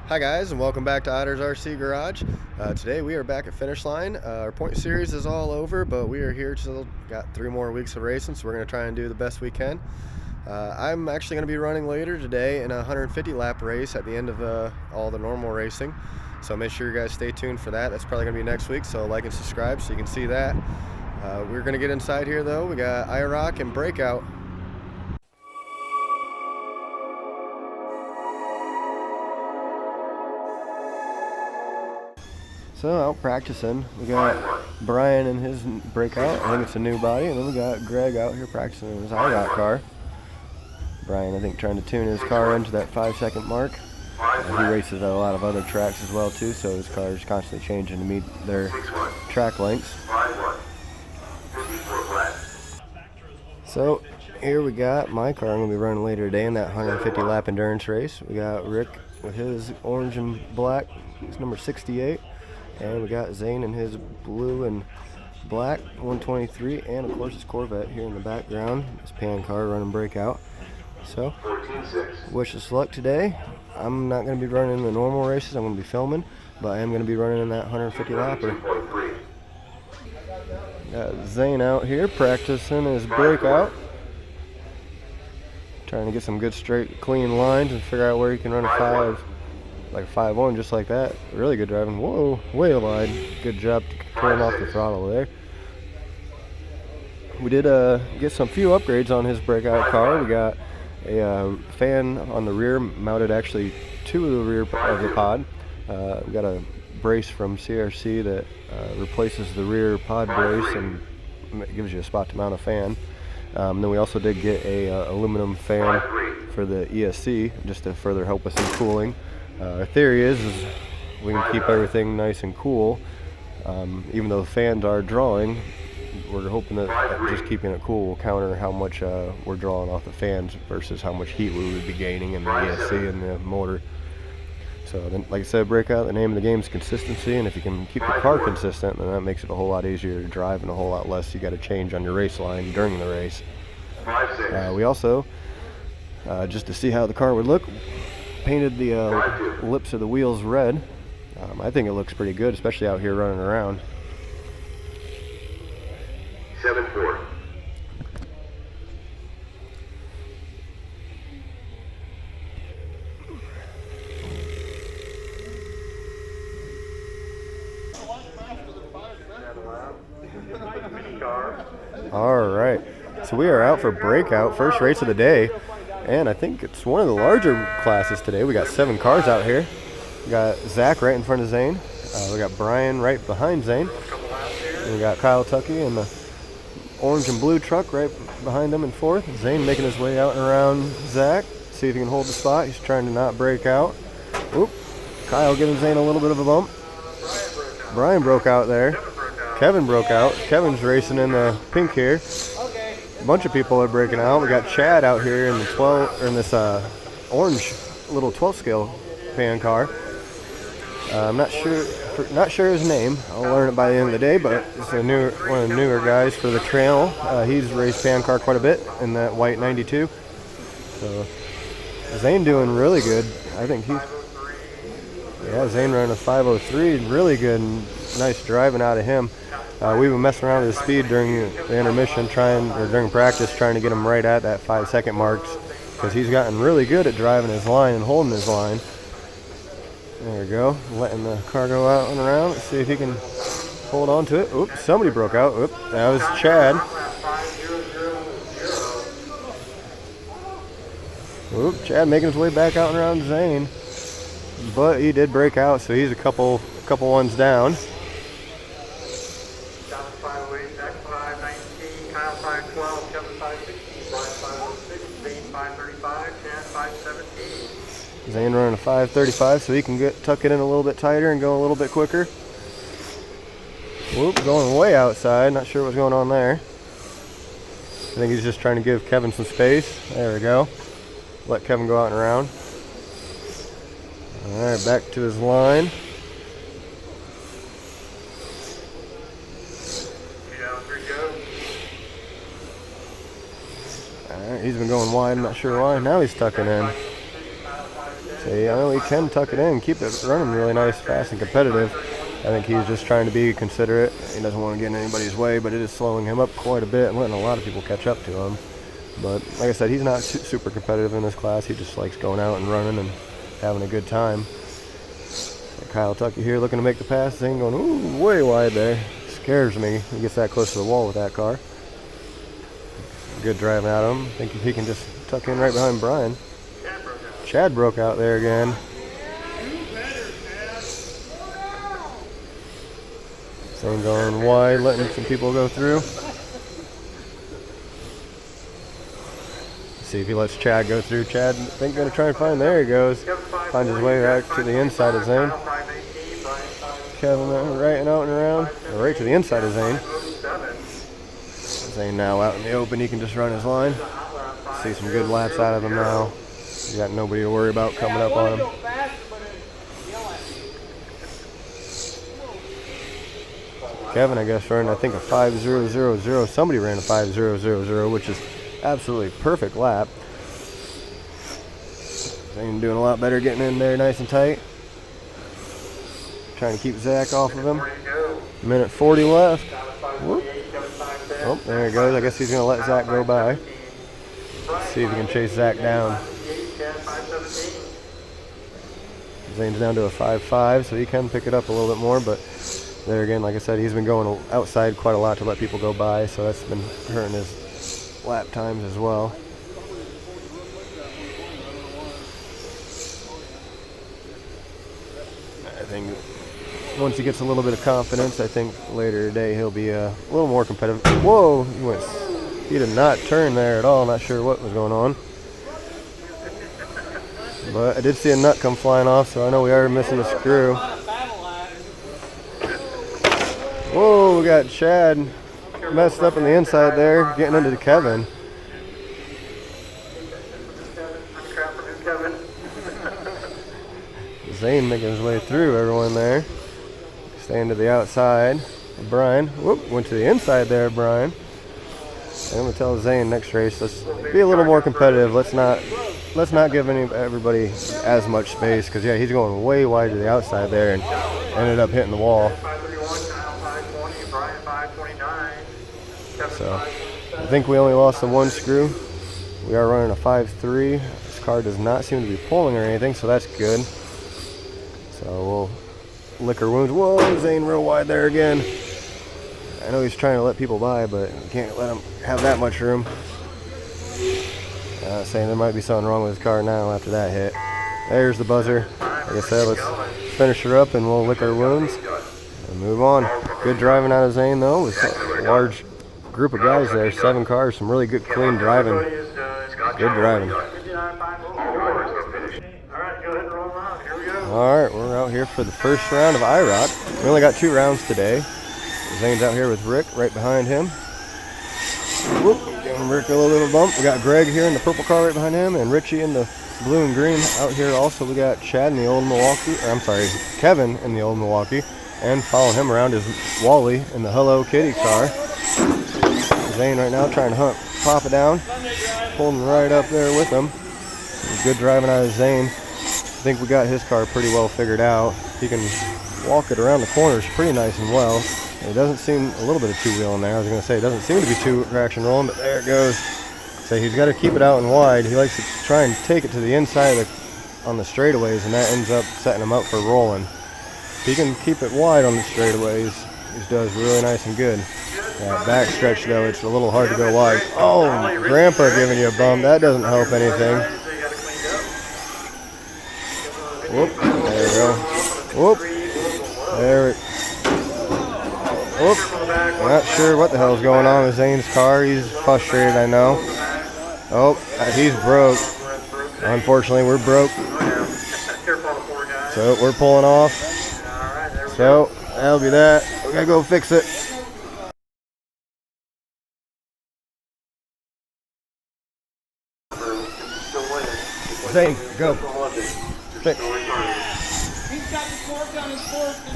Hi guys, and welcome back to Otter's RC Garage. Today we are back at finish line. Our point series is all over, but we are here till got 3 more weeks of racing, so we're going to try and do the best we can. I'm actually going to be running later today in a 150 lap race at the end of all the normal racing, so make sure you guys stay tuned for that. That's probably going to be next week, so like and subscribe so you can see that. We're going to get inside here though. We got IROC and Breakout. So out practicing, we got Brian and his Breakout. I think it's a new body, and then we got Greg out here practicing in his IROC car. Brian, I think, trying to tune his car into that 5-second mark. He races at a lot of other tracks as well too, so his car is constantly changing to meet their track lengths. So here we got my car. I'm going to be running later today in that 150 lap endurance race. We got Rick with his orange and black, he's number 68. And we got Zane in his blue and black 123, and of course his Corvette here in the background, his pan car running Breakout. So, wish us luck today. I'm not going to be running the normal races, I'm going to be filming, but I am going to be running in that 150 lapper. Got Zane out here practicing his Breakout, trying to get some good straight clean lines and figure out where he can run a 5.1 just like that. Really good driving. Whoa, way wide. Good job to turn off the throttle there. We did get some few upgrades on his Breakout car. We got a fan on the rear, mounted actually to the rear of the pod. We got a brace from CRC that replaces the rear pod brace and gives you a spot to mount a fan. Then we also did get a aluminum fan for the ESC just to further help us in cooling. Our theory is we can keep everything nice and cool. Even though the fans are drawing, we're hoping that just keeping it cool will counter how much we're drawing off the fans versus how much heat we would be gaining in the ESC and the motor. So then, like I said, Breakout, the name of the game is consistency, and if you can keep the car consistent, then that makes it a whole lot easier to drive and a whole lot less you got to change on your race line during the race. We also, just to see how the car would look, painted the lips of the wheels red. I think it looks pretty good, especially out here running around. 7-4. All right, so we are out for Breakout, first race of the day. And I think it's one of the larger classes today. We got 7 cars out here. We got Zach right in front of Zane. We got Brian right behind Zane. And we got Kyle Tucky in the orange and blue truck right behind him in fourth. Zane making his way out and around Zach. See if he can hold the spot. He's trying to not break out. Oop. Kyle giving Zane a little bit of a bump. Brian broke out there. Kevin broke out. Kevin's racing in the pink here. A bunch of people are breaking out. We got Chad out here in the this orange little 12 scale pan car. I'm not sure his name. I'll learn it by the end of the day, but it's one of the newer guys for the trail. He's raced pan car quite a bit in that white 92. So Zane doing really good. I think Zane running a 5.03, really good and nice driving out of him. We've been messing around with his speed during the intermission, during practice, trying to get him right at that 5-second marks, because he's gotten really good at driving his line and holding his line. There we go, letting the car go out and around. Let's see if he can hold on to it. Oops, somebody broke out. Oops, that was Chad. Oops, Chad making his way back out and around Zane, but he did break out, so he's a couple ones down. Zane running a 5.35, so he can tuck it in a little bit tighter and go a little bit quicker. Whoop, going way outside. Not sure what's going on there. I think he's just trying to give Kevin some space. There we go. Let Kevin go out and around. All right, back to his line. All right, he's been going wide. I'm not sure why. Now he's tucking in. So I know he can tuck it in, keep it running really nice, fast, and competitive. I think he's just trying to be considerate. He doesn't want to get in anybody's way, but it is slowing him up quite a bit and letting a lot of people catch up to him. But like I said, he's not super competitive in this class. He just likes going out and running and having a good time. Kyle Tucky here looking to make the pass. Zane going, ooh, way wide there. Scares me. He gets that close to the wall with that car. Good driving out of him. I think he can just tuck in right behind Brian. Chad broke out there again. Zane going wide, letting some people go through. See if he lets Chad go through. Chad, I think, going to try and find. There he goes. Finds his way back to the inside of Zane. Kevin right and out and around. Right to the inside of Zane. Zane now out in the open. He can just run his line. See some good laps out of him now. He's got nobody to worry about coming up on him. Kevin, I guess, ran, I think, a 5.000. Somebody ran a 5.000, which is absolutely perfect lap. Zane doing a lot better getting in there nice and tight. Trying to keep Zach off of him. Minute 40 left. Whoop. Oh, there he goes. I guess he's going to let Zach go by. See if he can chase Zach down. Zane's down to a 5.5, so he can pick it up a little bit more, but there again, like I said, he's been going outside quite a lot to let people go by, so that's been hurting his lap times as well. I think once he gets a little bit of confidence, I think later today he'll be a little more competitive. Whoa, he did not turn there at all. Not sure what was going on. But I did see a nut come flying off, so I know we are missing a screw. Whoa, we got Chad messed up on the inside there, getting into the Kevin. Zane making his way through everyone there. Staying to the outside. Brian, whoop, went to the inside there, Brian. I'm going to tell Zane next race, let's be a little more competitive. Let's not give everybody as much space, because yeah, he's going way wide to the outside there and ended up hitting the wall. So I think we only lost the one screw. We are running a 5.3. This car does not seem to be pulling or anything, so that's good. So we'll lick our wounds. Whoa, Zane real wide there again. I know he's trying to let people by, but you can't let him have that much room. Saying there might be something wrong with his car now after that hit. There's the buzzer. Like I said, let's finish her up and we'll lick our wounds and move on. Good driving out of Zane though, with a large group of guys there, 7 cars, some really good clean driving. Good driving. Alright, we're out here for the first round of IROC. We only got 2 rounds today. Zane's out here with Rick right behind him. Whoop, giving Rick a little bump. We got Greg here in the purple car right behind him, and Richie in the blue and green out here also. We got Chad in the old Milwaukee, or I'm sorry, Kevin in the old Milwaukee, and following him around is Wally in the Hello Kitty car. Zane right now trying to pop it down, holding right up there with him. Good driving out of Zane. I think we got his car pretty well figured out. He can walk it around the corners pretty nice and well. It doesn't seem a little bit of two-wheeling there. I was going to say it doesn't seem to be two traction rolling, but there it goes. So he's got to keep it out and wide. He likes to try and take it to the inside on the straightaways, and that ends up setting him up for rolling. If he can keep it wide on the straightaways, he does really nice and good. Back stretch though, it's a little hard to go wide. Oh, Grandpa giving you a bum. That doesn't help anything. Whoop, there we go. Whoop, there it. Whoop, I'm not sure what the hell's going on with Zane's car. He's frustrated, I know. Oh, he's broke. Unfortunately, we're broke. So we're pulling off. So that'll be that. We gotta go fix it. Zane, go. Fix.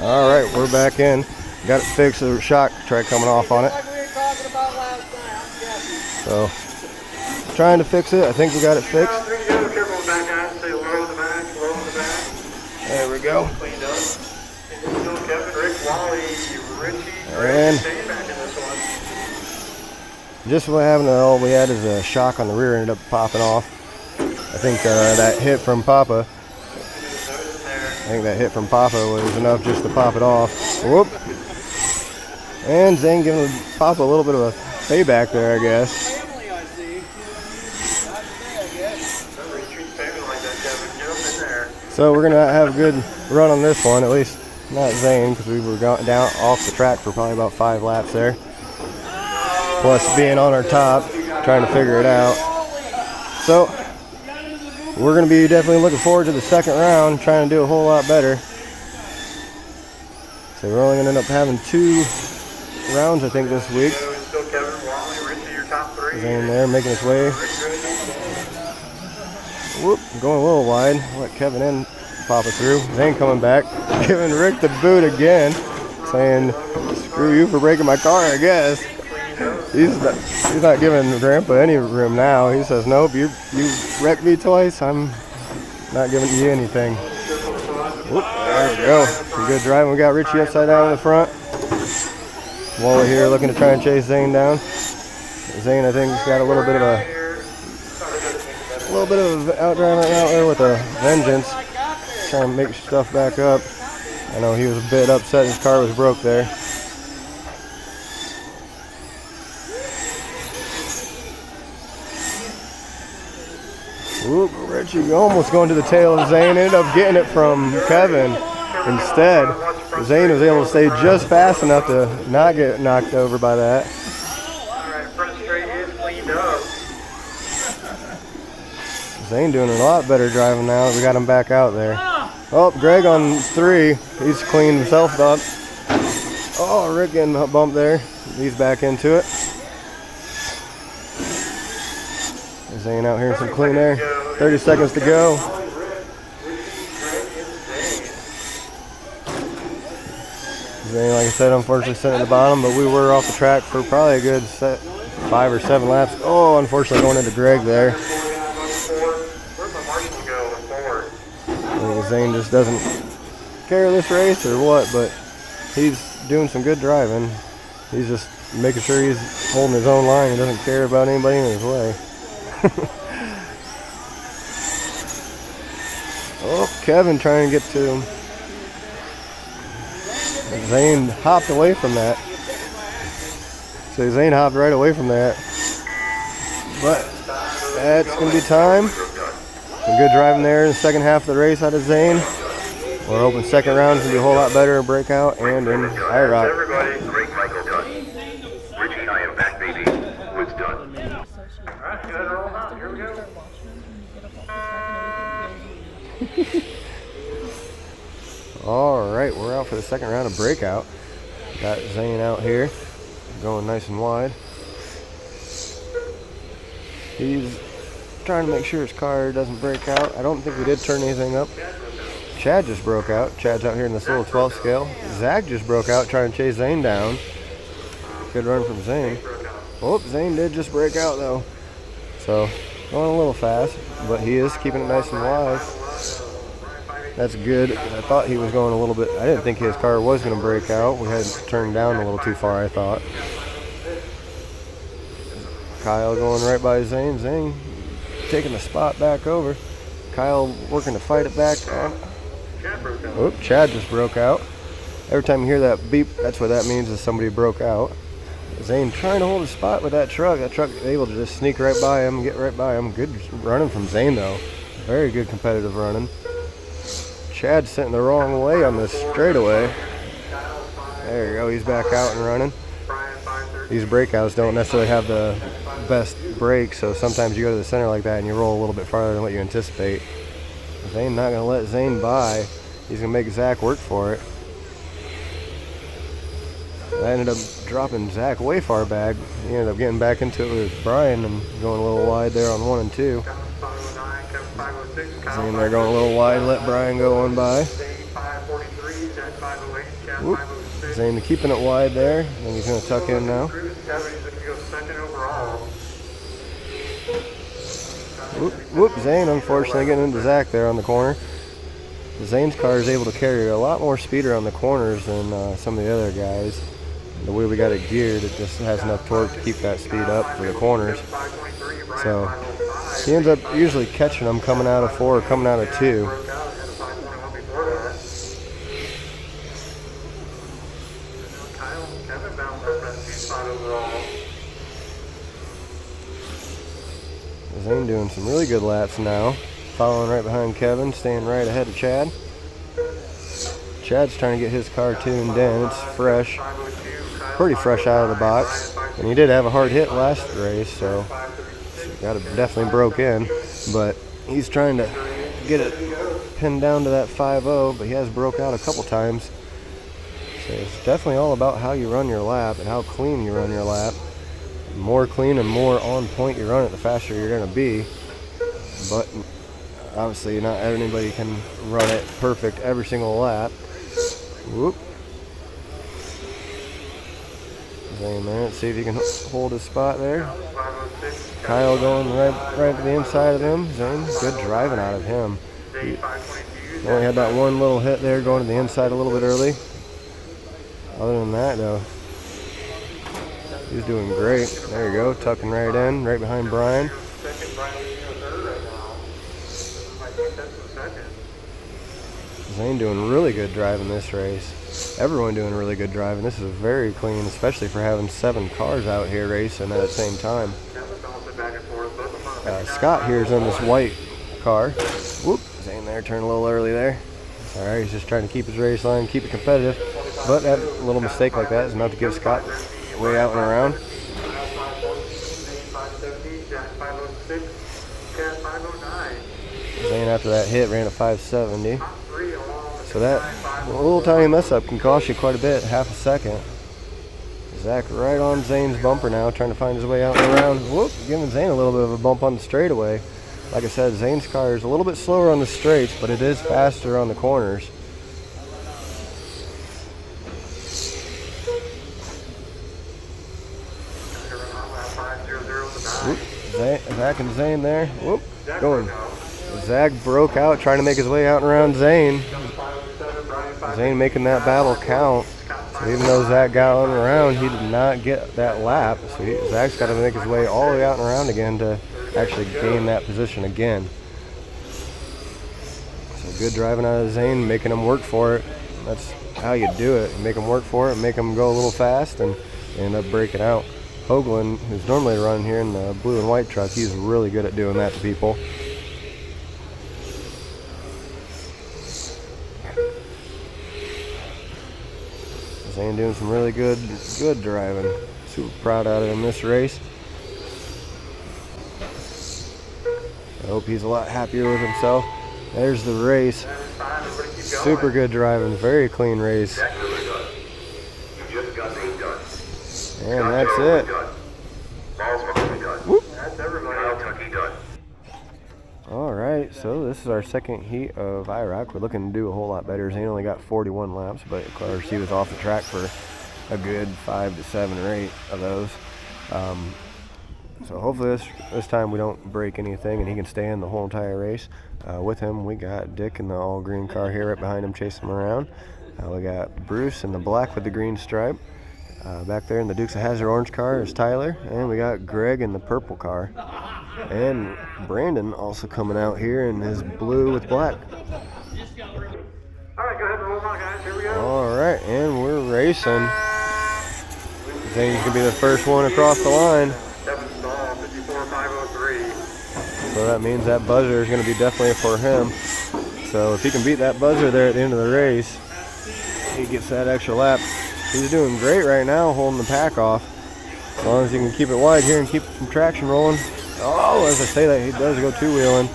All right, we're back in. Got it fixed. The shock track coming off on it. So, trying to fix it. I think we got it fixed. we go. And just what happened, all we had is a shock on the rear, ended up popping off. I think that hit from Papa. Was enough just to pop it off. Whoop. And Zane giving Papa a little bit of a payback there, I guess. So we're going to have a good run on this one, at least not Zane, because we were down off the track for probably about 5 laps there. Plus being on our top, trying to figure it out. So we're going to be definitely looking forward to the second round, trying to do a whole lot better. So we're only going to end up having 2 rounds, I think, this week. Zane there making his way. Whoop, going a little wide. Let Kevin in, pop it through. Zane coming back, giving Rick the boot again, saying, "Screw you for breaking my car," I guess. He's not giving Grandpa any room now. He says, "Nope, you wrecked me twice. I'm not giving you anything." Whoop, there we go. Some good driving. We got Richie upside down in the front. Wally here looking to try and chase Zane down. Zane, I think, has got a little bit of out driving out there with a vengeance, trying to make stuff back up. I know he was a bit upset his car was broke there. Whoop, Richie almost going to the tail of Zane, ended up getting it from Kevin instead. Zane was able to stay just fast enough to not get knocked over by that. Zane doing a lot better driving now. We got him back out there. Oh, Greg on 3. He's cleaned himself up. Oh, Rick getting a bump there. He's back into it. Zane out here in some clean air. 30 seconds to go. Zane, like I said, unfortunately sitting at the bottom, but we were off the track for probably a good 5 or 7 laps. Oh, unfortunately going into Greg there. Zane just doesn't care this race or what, but he's doing some good driving. He's just making sure he's holding his own line. He doesn't care about anybody in his way. Oh, Kevin trying to get to him. Zane hopped away from that. So Zane hopped right away from that. But that's going to be time. Some good driving there in the second half of the race out of Zane. We're hoping second round is going to be a whole lot better in Breakout and in IROC. Everybody, brake cycle done. Richie, I am back, baby. It's done. All right, good roll out. Here we go. All right, we're out for the second round of Breakout. Got Zane out here, going nice and wide. He's trying to make sure his car doesn't break out. I don't think we did turn anything up. Chad just broke out. Chad's out here in this little 12 scale. Zach just broke out trying to chase Zane down. Good run from Zane. Oh, Zane did just break out though. So, going a little fast, but he is keeping it nice and wide. That's good. I thought he was going a little bit. I didn't think his car was going to break out. We had turned down a little too far, I thought. Kyle going right by Zane. Zane taking the spot back over. Kyle working to fight it back on. Oop, Chad just broke out. Every time you hear that beep, that's what that means, is somebody broke out. Zane trying to hold his spot with that truck. That truck able to just sneak right by him, get right by him. Good running from Zane though. Very good competitive running. Chad's sitting the wrong way on this straightaway. There you go, he's back out and running. These breakouts don't necessarily have the best brakes, so sometimes you go to the center like that and you roll a little bit farther than what you anticipate. Zane not going to let Zane by. He's going to make Zach work for it. I ended up dropping Zach way far back. He ended up getting back into it with Brian and going a little wide there on 1 and 2. Zane there going a little wide, let Brian go on by. Whoop. Zane keeping it wide there, and he's going to tuck in now. Whoop, whoop, Zane unfortunately getting into Zach there on the corner. Zane's car is able to carry a lot more speed around the corners than some of the other guys. The way we got it geared, it just has enough torque to keep that speed up for the corners. So he ends up usually catching them coming out of 4 or coming out of 2. Zane doing some really good laps now. Following right behind Kevin, staying right ahead of Chad. Chad's trying to get his car tuned in. It's fresh, pretty fresh out of the box. And he did have a hard hit last race, so got it definitely broke in. But he's trying to get it pinned down to that 5.0, but he has broke out a couple times. So it's definitely all about how you run your lap and how clean you run your lap. The more clean and more on point you run it, the faster you're going to be. But obviously not anybody can run it perfect every single lap. Whoop. Zane there, let's see if he can hold his spot there. Kyle going right to the inside of him. Zane, good driving out of him. He only had that one little hit there going to the inside a little bit early. Other than that though, he's doing great. There you go, tucking right in, right behind Brian. Zane doing really good driving this race. Everyone doing really good driving. This is very clean, especially for having 7 cars out here racing at the same time. Scott here is in this white car. Whoop, Zane there, turned a little early there. Alright, he's just trying to keep his race line, keep it competitive. But that little mistake like that is enough to give Scott way out and around. Zane after that hit ran a 570. So that little tiny mess up can cost you quite a bit, half a second. Zach right on Zane's bumper now, trying to find his way out and around. Whoop, giving Zane a little bit of a bump on the straightaway. Like I said, Zane's car is a little bit slower on the straights, but it is faster on the corners. Whoop, Zach and Zane there. Whoop, going. Zach broke out, trying to make his way out and around Zane. Zane making that battle count. So even though Zach got on and around, he did not get that lap. So Zach's got to make his way all the way out and around again to actually gain that position again. So good driving out of Zane, making him work for it. That's how you do it. You make him work for it, make him go a little fast, and end up breaking out. Hoagland, who's normally running here in the blue and white truck, he's really good at doing that to people. Zane doing some really good driving. Super proud out of him this race. I hope he's a lot happier with himself. There's the race. Super good driving, very clean race. And that's it. Whoop. Alright, so this is our second heat of IROC. We're looking to do a whole lot better. Zane only got 41 laps, but of course he was off the track for a good 5 to 7 or 8 of those. So hopefully this time we don't break anything and he can stay in the whole entire race. With him, we got Dick in the all-green car here right behind him chasing him around. We got Bruce in the black with the green stripe. Back there in the Dukes of Hazzard orange car is Tyler, and we got Greg in the purple car. And Brandon also coming out here in his blue with black. Alright, go ahead and roll on, guys. Here we go. Alright, and we're racing. Zane's going to be the first one across the line. 7 stall, 54.503. So that means that buzzer is going to be definitely for him. So if he can beat that buzzer there at the end of the race, he gets that extra lap. He's doing great right now holding the pack off. As long as he can keep it wide here and keep some traction rolling. Oh, as I say that, he does go two-wheeling.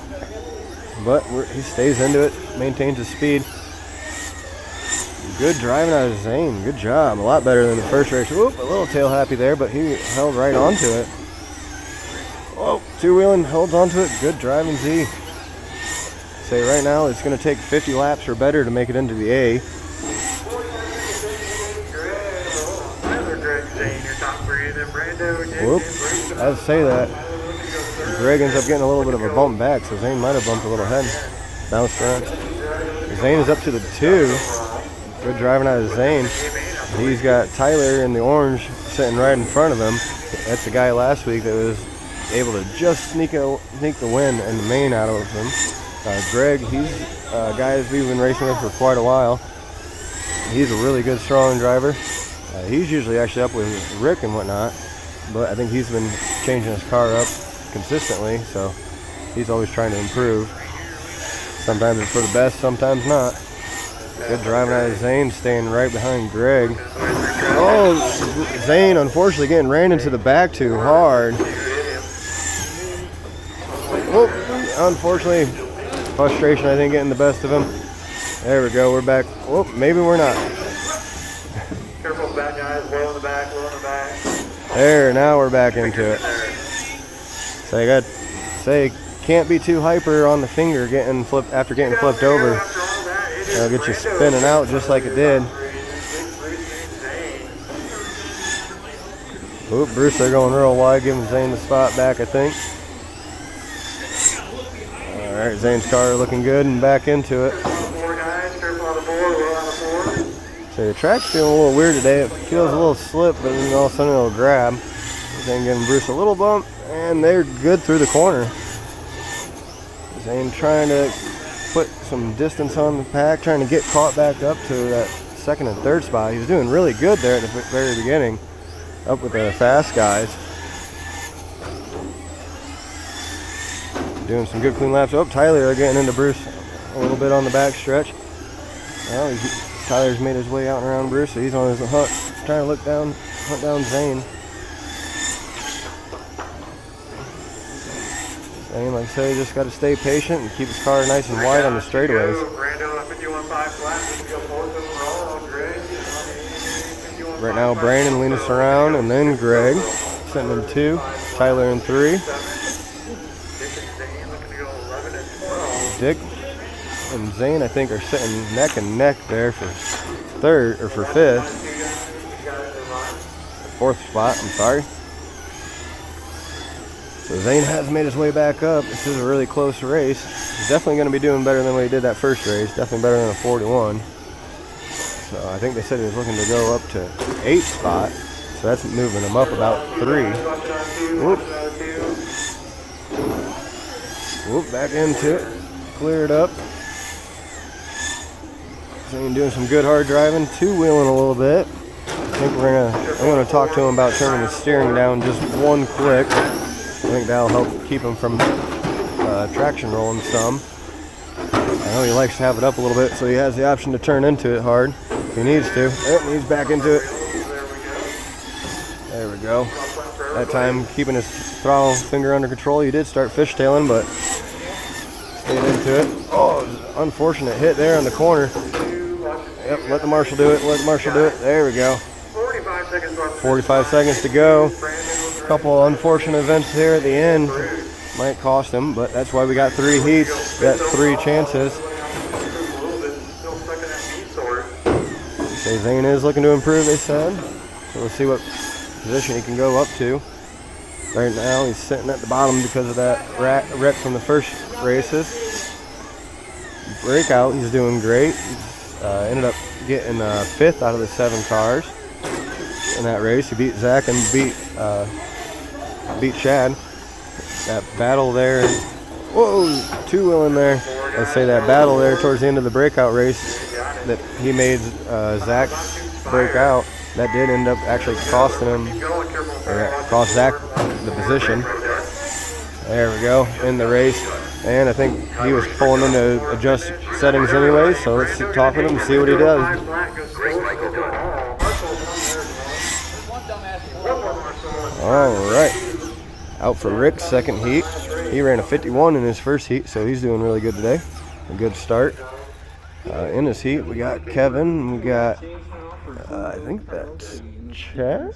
But he stays into it, maintains his speed. Good driving out of Zane. Good job. A lot better than the first race. Whoop, a little tail happy there, but he held right onto it. Oh, two-wheeling, holds onto it. Good driving, Z. Say right now it's going to take 50 laps or better to make it into the A. Whoop, I'd say that. Greg ends up getting a little bit of a bump back, so Zane might have bumped a little head. Bounced around. Zane is up to the 2. Good driving out of Zane. He's got Tyler in the orange sitting right in front of him. That's the guy last week that was able to just sneak the win and the main out of him. Greg, he's a guy that we've been racing with for quite a while. He's a really good, strong driver. He's usually actually up with Rick and whatnot, but I think he's been changing his car up consistently, so he's always trying to improve. Sometimes it's for the best, sometimes not. Good driving out of Zane, staying right behind Greg. Oh, Zane unfortunately getting ran into the back too hard. Oh, unfortunately, frustration I think getting the best of him. There we go, we're back. Oh, maybe we're not. Careful back, guys. Low in the back, low in the back. There, now we're back into it. So you got to say, can't be too hyper on the finger getting flipped after getting flipped over. It'll get you spinning out just like it did. Oop, Bruce, they're going real wide, giving Zane the spot back, I think. All right, Zane's car looking good and back into it. So the track's feeling a little weird today. It feels a little slip, but then all of a sudden it'll grab. Zane giving Bruce a little bump, and they're good through the corner. Zane trying to put some distance on the pack, trying to get caught back up to that second and third spot. He was doing really good there at the very beginning, up with the fast guys. Doing some good clean laps. Oh, Tyler getting into Bruce a little bit on the back stretch. Well, Tyler's made his way out and around Bruce, so he's on his hunt, trying to hunt down Zane. Zane, like I say, just got to stay patient and keep his car nice and wide on the straightaways. Right now, Brandon leading us around, and then Greg sitting in 2, Tyler in 3. Dick and Zane, I think, are sitting neck and neck there for fourth spot. I'm sorry. So Zane has made his way back up. This is a really close race. He's definitely going to be doing better than what he did that first race. Definitely better than a 41. So I think they said he was looking to go up to 8th spot. So that's moving him up about 3. Whoop. Whoop, back into it. Cleared up. Zane doing some good hard driving, two-wheeling a little bit. I think I'm gonna talk to him about turning the steering down just one click. I think that'll help keep him from traction rolling some. I know he likes to have it up a little bit, so he has the option to turn into it hard if he needs to. Oh, he's back into it. There we go. That time keeping his throttle finger under control. He did start fishtailing, but stayed into it. Oh, unfortunate hit there in the corner. Yep, let the marshal do it. Let the marshal do it. There we go. 45 seconds to go. A couple unfortunate events here at the end might cost him, but that's why we got 3 heats. Got 3 chances. So Zane is looking to improve, they said. So we'll see what position he can go up to. Right now he's sitting at the bottom because of that wreck from the first races. Breakout, he's doing great. Ended up getting 5th out of the 7 cars in that race. He beat Zach and beat Chad. That battle there, whoa, two-wheeling there. Let's say that battle there towards the end of the breakout race that he made Zach break out. That did end up actually costing him, or cost Zach the position. There we go, in the race. And I think he was pulling in to adjust settings anyway, so let's talk with him and see what he does. All right, out for Rick's second heat. He ran a 51 in his first heat, so he's doing really good today. A good start. In his heat, we got Kevin, we got, I think that's Chad.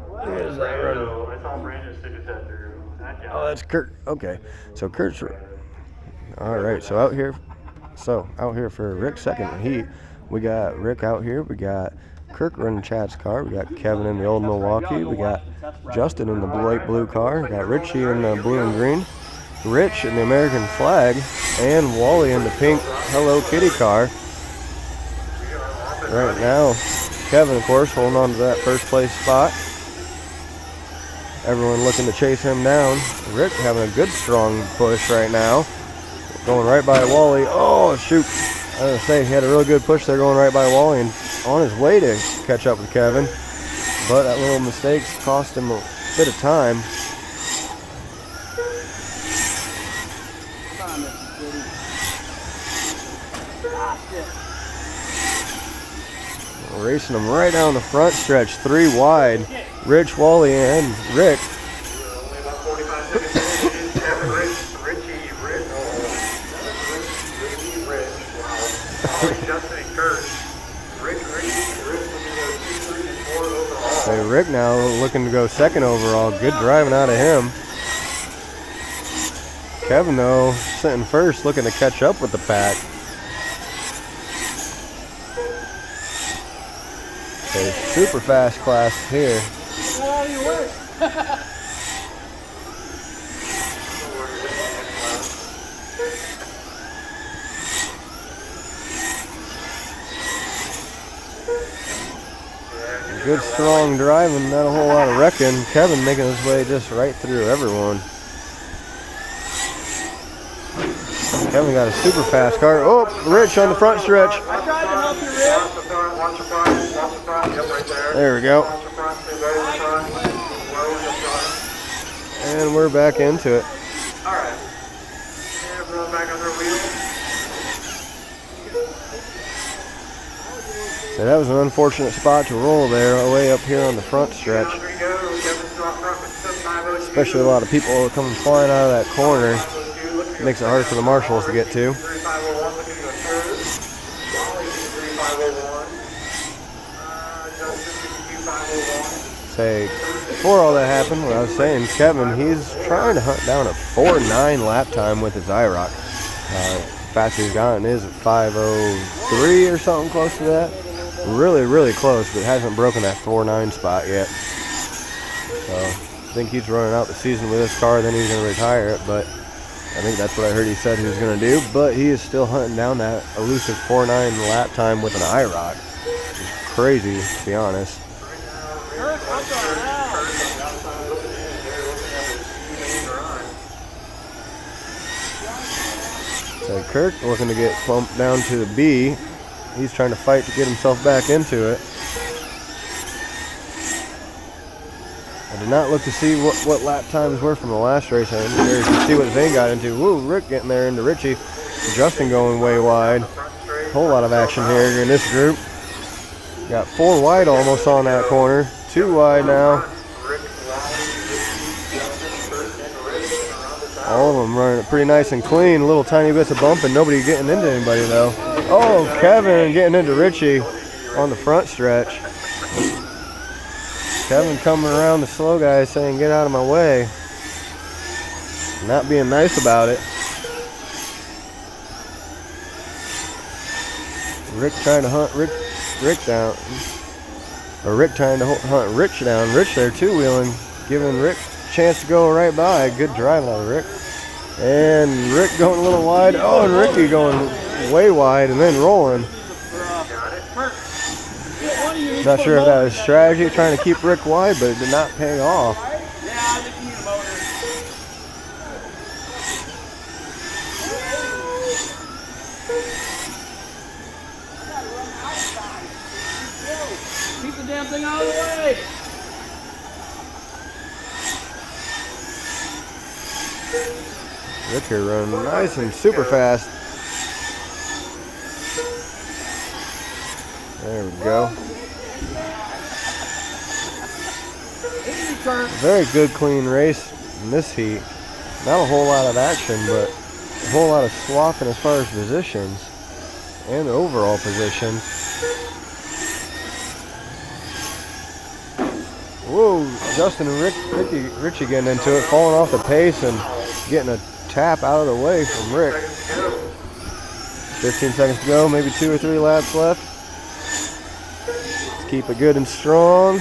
Where's that running? Oh, that's Kurt. Okay, so Kurt's. All right, so out here for Rick's second heat, we got Rick out here. We got Kirk running Chad's car. We got Kevin in the old Milwaukee. We got Justin in the light blue car. We got Richie in the blue and green. Rich in the American flag, and Wally in the pink Hello Kitty car. Right now, Kevin, of course, holding on to that first place spot. Everyone looking to chase him down. Rick having a good strong push right now. Going right by Wally. Oh, shoot. I was going to say, he had a really good push there going right by Wally and on his way to catch up with Kevin. But that little mistake cost him a bit of time. Racing them right down the front stretch, 3 wide. Rich, Wally, and Rick. So Rick now looking to go second overall. Good driving out of him. Kevin, though, sitting first, looking to catch up with the pack. A super fast class here. Good strong driving, not a whole lot of wrecking. Kevin making his way just right through everyone. Kevin got a super fast car. Oh, Rich on the front stretch. I tried to help you, Rich. There we go. And we're back into it. All right. Everyone back on their wheels. So that was an unfortunate spot to roll there, way up here on the front stretch. Especially a lot of people coming flying out of that corner. Makes it hard for the marshals to get to. Say, before all that happened, what I was saying, Kevin, he's trying to hunt down a 4.9 lap time with his IROC. Fastest he's gotten is at 5:03 or something close to that. Really, really close, but hasn't broken that 4.9 spot yet. So I think he's running out the season with this car, then he's going to retire it, but I think that's what I heard he said he was going to do. But he is still hunting down that elusive 4.9 lap time with an IROC. It's crazy, to be honest. So Kirk looking to get bumped down to the B. He's trying to fight to get himself back into it. I did not look to see what lap times were from the last race. I'm curious to see what Zane got into. Woo, Rick getting there into Richie. Justin going way wide. Whole lot of action here in this group. Got 4 wide almost on that corner. 2 wide now. All of them running it pretty nice and clean. Little tiny bits of bumping. Nobody getting into anybody though. Oh, Kevin getting into Richie on the front stretch. Kevin coming around the slow guy saying, "Get out of my way." Not being nice about it. Rick trying to hunt Rick down. Or Rick trying to hunt Rich down. Rich there two-wheeling, giving Rick a chance to go right by. Good driving out of Rick. And Rick going a little wide. Oh, and Ricky going way wide and then rolling. Not sure if that was strategy, trying to keep Rick wide, but it did not pay off. Keep the damn thing out of the way. Rick here running nice and super fast. There we go. Very good clean race in this heat. Not a whole lot of action, but a whole lot of swapping as far as positions and overall positions. Whoa, Justin and Richie getting into it, falling off the pace and getting a tap out of the way from Rick. 15 seconds to go, maybe 2 or 3 laps left. Let's keep it good and strong.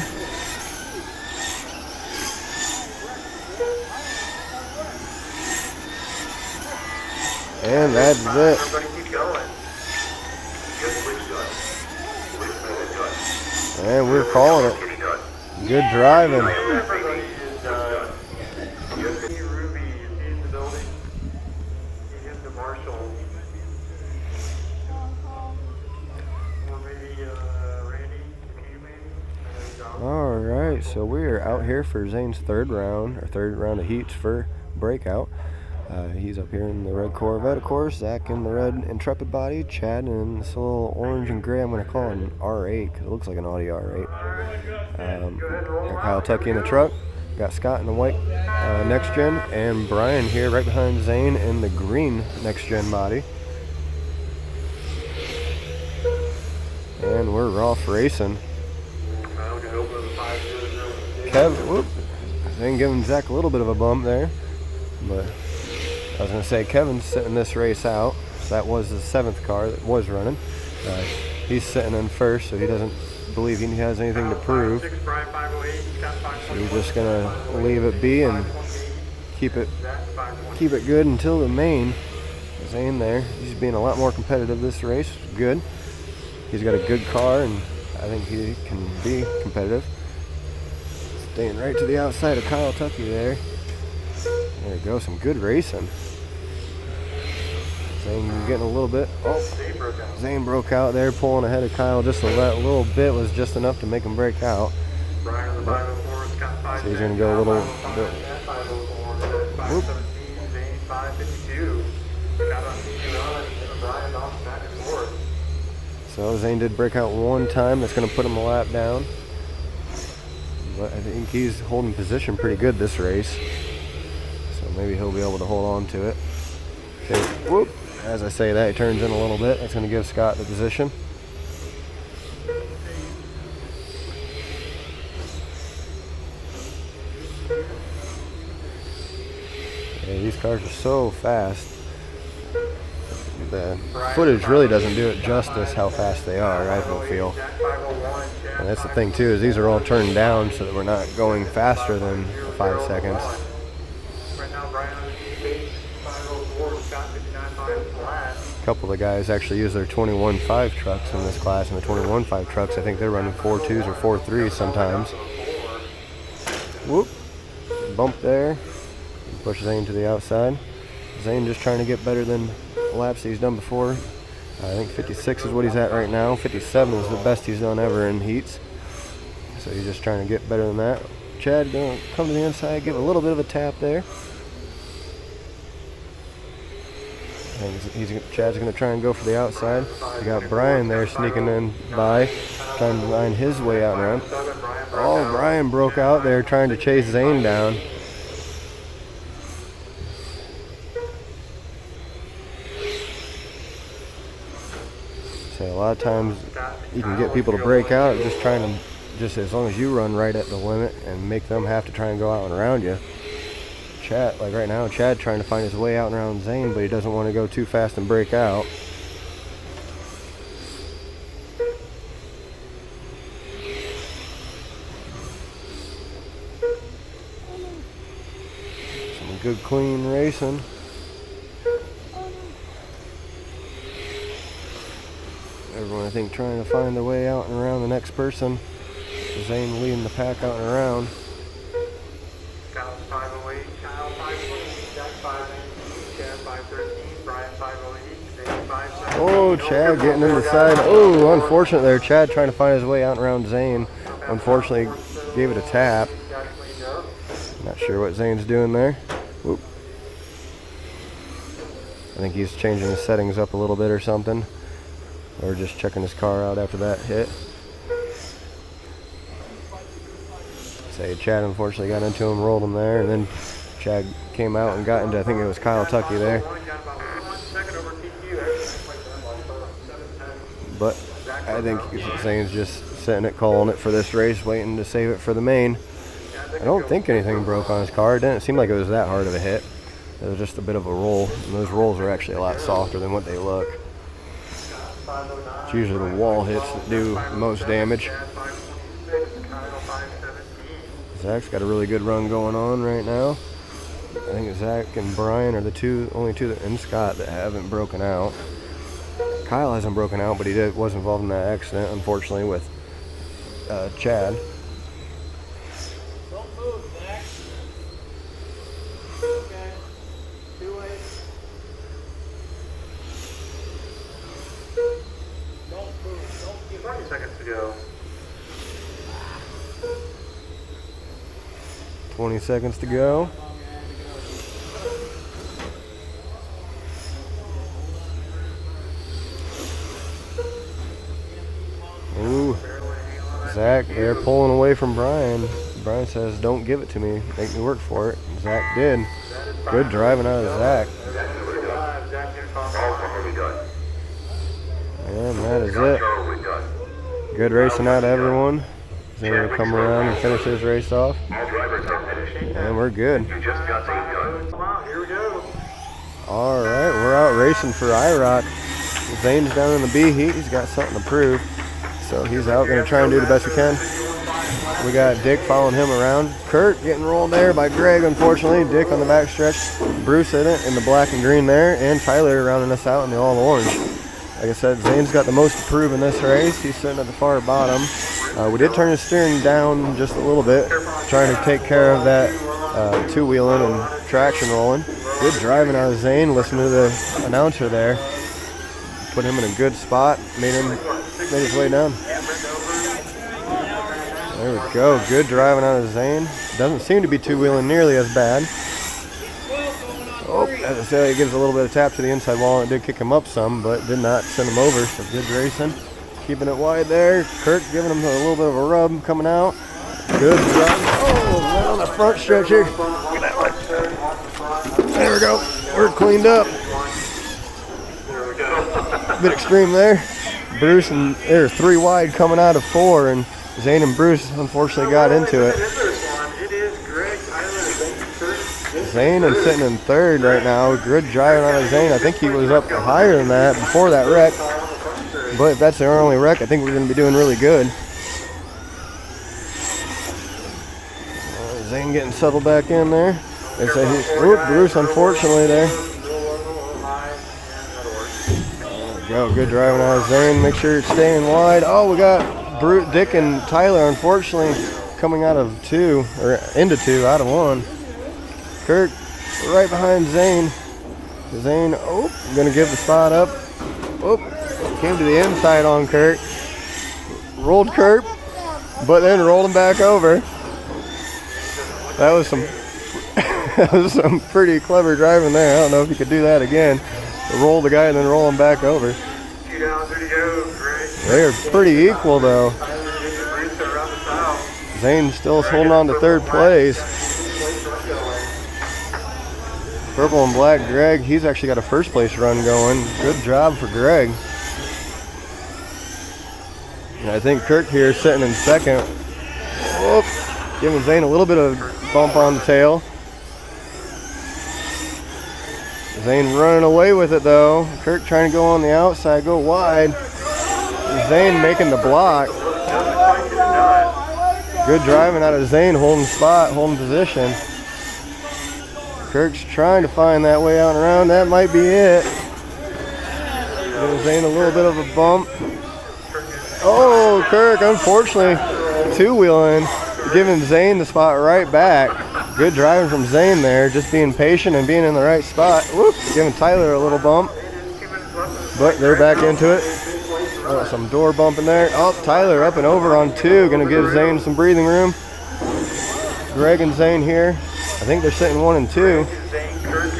And that's it. Everybody keep going. Good switch done. Switch method done. And we're calling it. Kitty done. Good driving. Everybody is done. Ruby is in the building. He's in the Marshall. Or maybe Randy, you maybe. All right, so we are out here for Zane's third round of heats for breakout. He's up here in the red Corvette, of course. Zach in the red Intrepid body. Chad in this little orange and gray. I'm going to call it an R8 because it looks like an Audi R8. Got Kyle Tucky in the truck. Got Scott in the white next gen, and Brian here right behind Zane in the green next gen body. And we're off racing. Zane giving Zach a little bit of a bump there, but I was going to say Kevin's sitting this race out. So that was the 7th car that was running. He's sitting in first, so he doesn't believe he has anything to prove. So he's just going to leave it be and keep it good until the main. Zane there, he's being a lot more competitive this race. Good. He's got a good car, and I think he can be competitive. Staying right to the outside of Kyle Tucky there. There we go, some good racing. Zane getting a little bit. Oh, Zane broke out there, pulling ahead of Kyle just a little bit was just enough to make him break out. So he's going to go a little bit. Whoop. So Zane did break out one time. That's going to put him a lap down. But I think he's holding position pretty good this race. So maybe he'll be able to hold on to it. Okay, whoop. As I say that, he turns in a little bit. That's going to give Scott the position. Yeah, these cars are so fast. The footage really doesn't do it justice how fast they are, I don't feel. And that's the thing too, is these are all turned down so that we're not going faster than 5 seconds. A couple of the guys actually use their 21.5 trucks in this class, and the 21.5 trucks, I think they're running 4.2s or 4.3s sometimes. Whoop, bump there, push Zane to the outside. Zane just trying to get better than laps he's done before. I think 56 is what he's at right now. 57 is the best he's done ever in heats. So he's just trying to get better than that. Chad going to come to the inside, give a little bit of a tap there. And Chad's going to try and go for the outside. You got Brian there sneaking in by, trying to line his way out and around. Oh, Brian broke out there trying to chase Zane down. So a lot of times you can get people to break out just trying to, just as long as you run right at the limit and make them have to try and go out and around you. Chad, like right now, Chad trying to find his way out and around Zane, but he doesn't want to go too fast and break out. Some good clean racing. Everyone, I think, trying to find their way out and around the next person. Zane leading the pack out and around. Kyle 508, Kyle 520, Jack 519, Chad 513, Brian 508, Zane 570. Oh, Chad getting in the side. Oh, unfortunate there. Chad trying to find his way out and around Zane. Unfortunately, gave it a tap. Not sure what Zane's doing there. Whoop. I think he's changing his settings up a little bit or something. Or just checking his car out after that hit. Say Chad unfortunately got into him, rolled him there, and then Chad came out and got into, I think it was Kyle Tucky there. But I think Zane's just sitting it, calling it for this race, waiting to save it for the main. I don't think anything broke on his car. It didn't seem like it was that hard of a hit. It was just a bit of a roll, and those rolls are actually a lot softer than what they look. It's usually the wall hits that do the most damage. Zach's got a really good run going on right now. I think Zach and Brian are the only two, and Scott, that haven't broken out. Kyle hasn't broken out, but he was involved in that accident, unfortunately, with Chad. Don't move, Zach. Okay. 2-8. Don't move. Don't give 20 seconds to go. 20 seconds to go. Ooh, Zach, they're pulling away from Brian. Brian says, don't give it to me, make me work for it. Zach did. Good driving out of Zach. And that is it. Good racing out of everyone. He's going to come around and finish his race off. And we're good. Alright, we're out racing for IROC. Zane's down in the B heat. He's got something to prove. So he's out going to try and do the best he can. We got Dick following him around. Kurt getting rolled there by Greg, unfortunately. Dick on the back stretch. Bruce in it in the black and green there. And Tyler rounding us out in the all orange. Like I said, Zane's got the most to prove in this race. He's sitting at the far bottom. We did turn his steering down just a little bit, trying to take care of that two-wheeling and traction rolling. Good driving out of Zane. Listen to the announcer there. Put him in a good spot. Made his way down. There we go. Good driving out of Zane. Doesn't seem to be two-wheeling nearly as bad. Oh, as I said, he gives a little bit of tap to the inside wall, and it did kick him up some, but did not send him over. So good racing. Keeping it wide there. Kurt giving him a little bit of a rub coming out. Good job. Oh, right on the front stretch here. There we go. We're cleaned up. A bit extreme there. Bruce and there's 3 wide coming out of 4, and Zane and Bruce unfortunately got into it. Zane is sitting in 3rd right now. Good driving out of Zane. I think he was up higher than that before that wreck. But if that's our only wreck, I think we're going to be doing really good. Zane getting settled back in there. They say Bruce, unfortunately, there. There we go. Good driving out of Zane. Make sure you're staying wide. Oh, we got Dick and Tyler, unfortunately, coming out of 2, or into 2, out of 1. Kurt right behind Zane. Zane, going to give the spot up. Came to the inside on Kurt. Rolled Kurt, but then rolled him back over. That was some pretty clever driving there. I don't know if you could do that again. Roll the guy and then roll him back over. They're pretty equal though. Zane still holding on to 3rd place. Purple and black Greg, he's actually got a 1st place run going. Good job for Greg. And I think Kirk here is sitting in 2nd. Giving Zane a little bit of bump on the tail. Zane running away with it though. Kirk trying to go on the outside, go wide. Zane making the block. Good driving out of Zane, holding spot, holding position. Kirk's trying to find that way out and around. That might be it. Giving Zane a little bit of a bump. Oh, Kirk, unfortunately, two-wheeling, giving Zane the spot right back. Good driving from Zane there, just being patient and being in the right spot. Whoop, giving Tyler a little bump. But they're back into it. Some door bumping there. Oh, Tyler up and over on 2. Going to give Zane some breathing room. Greg and Zane here. I think they're sitting 1 and 2.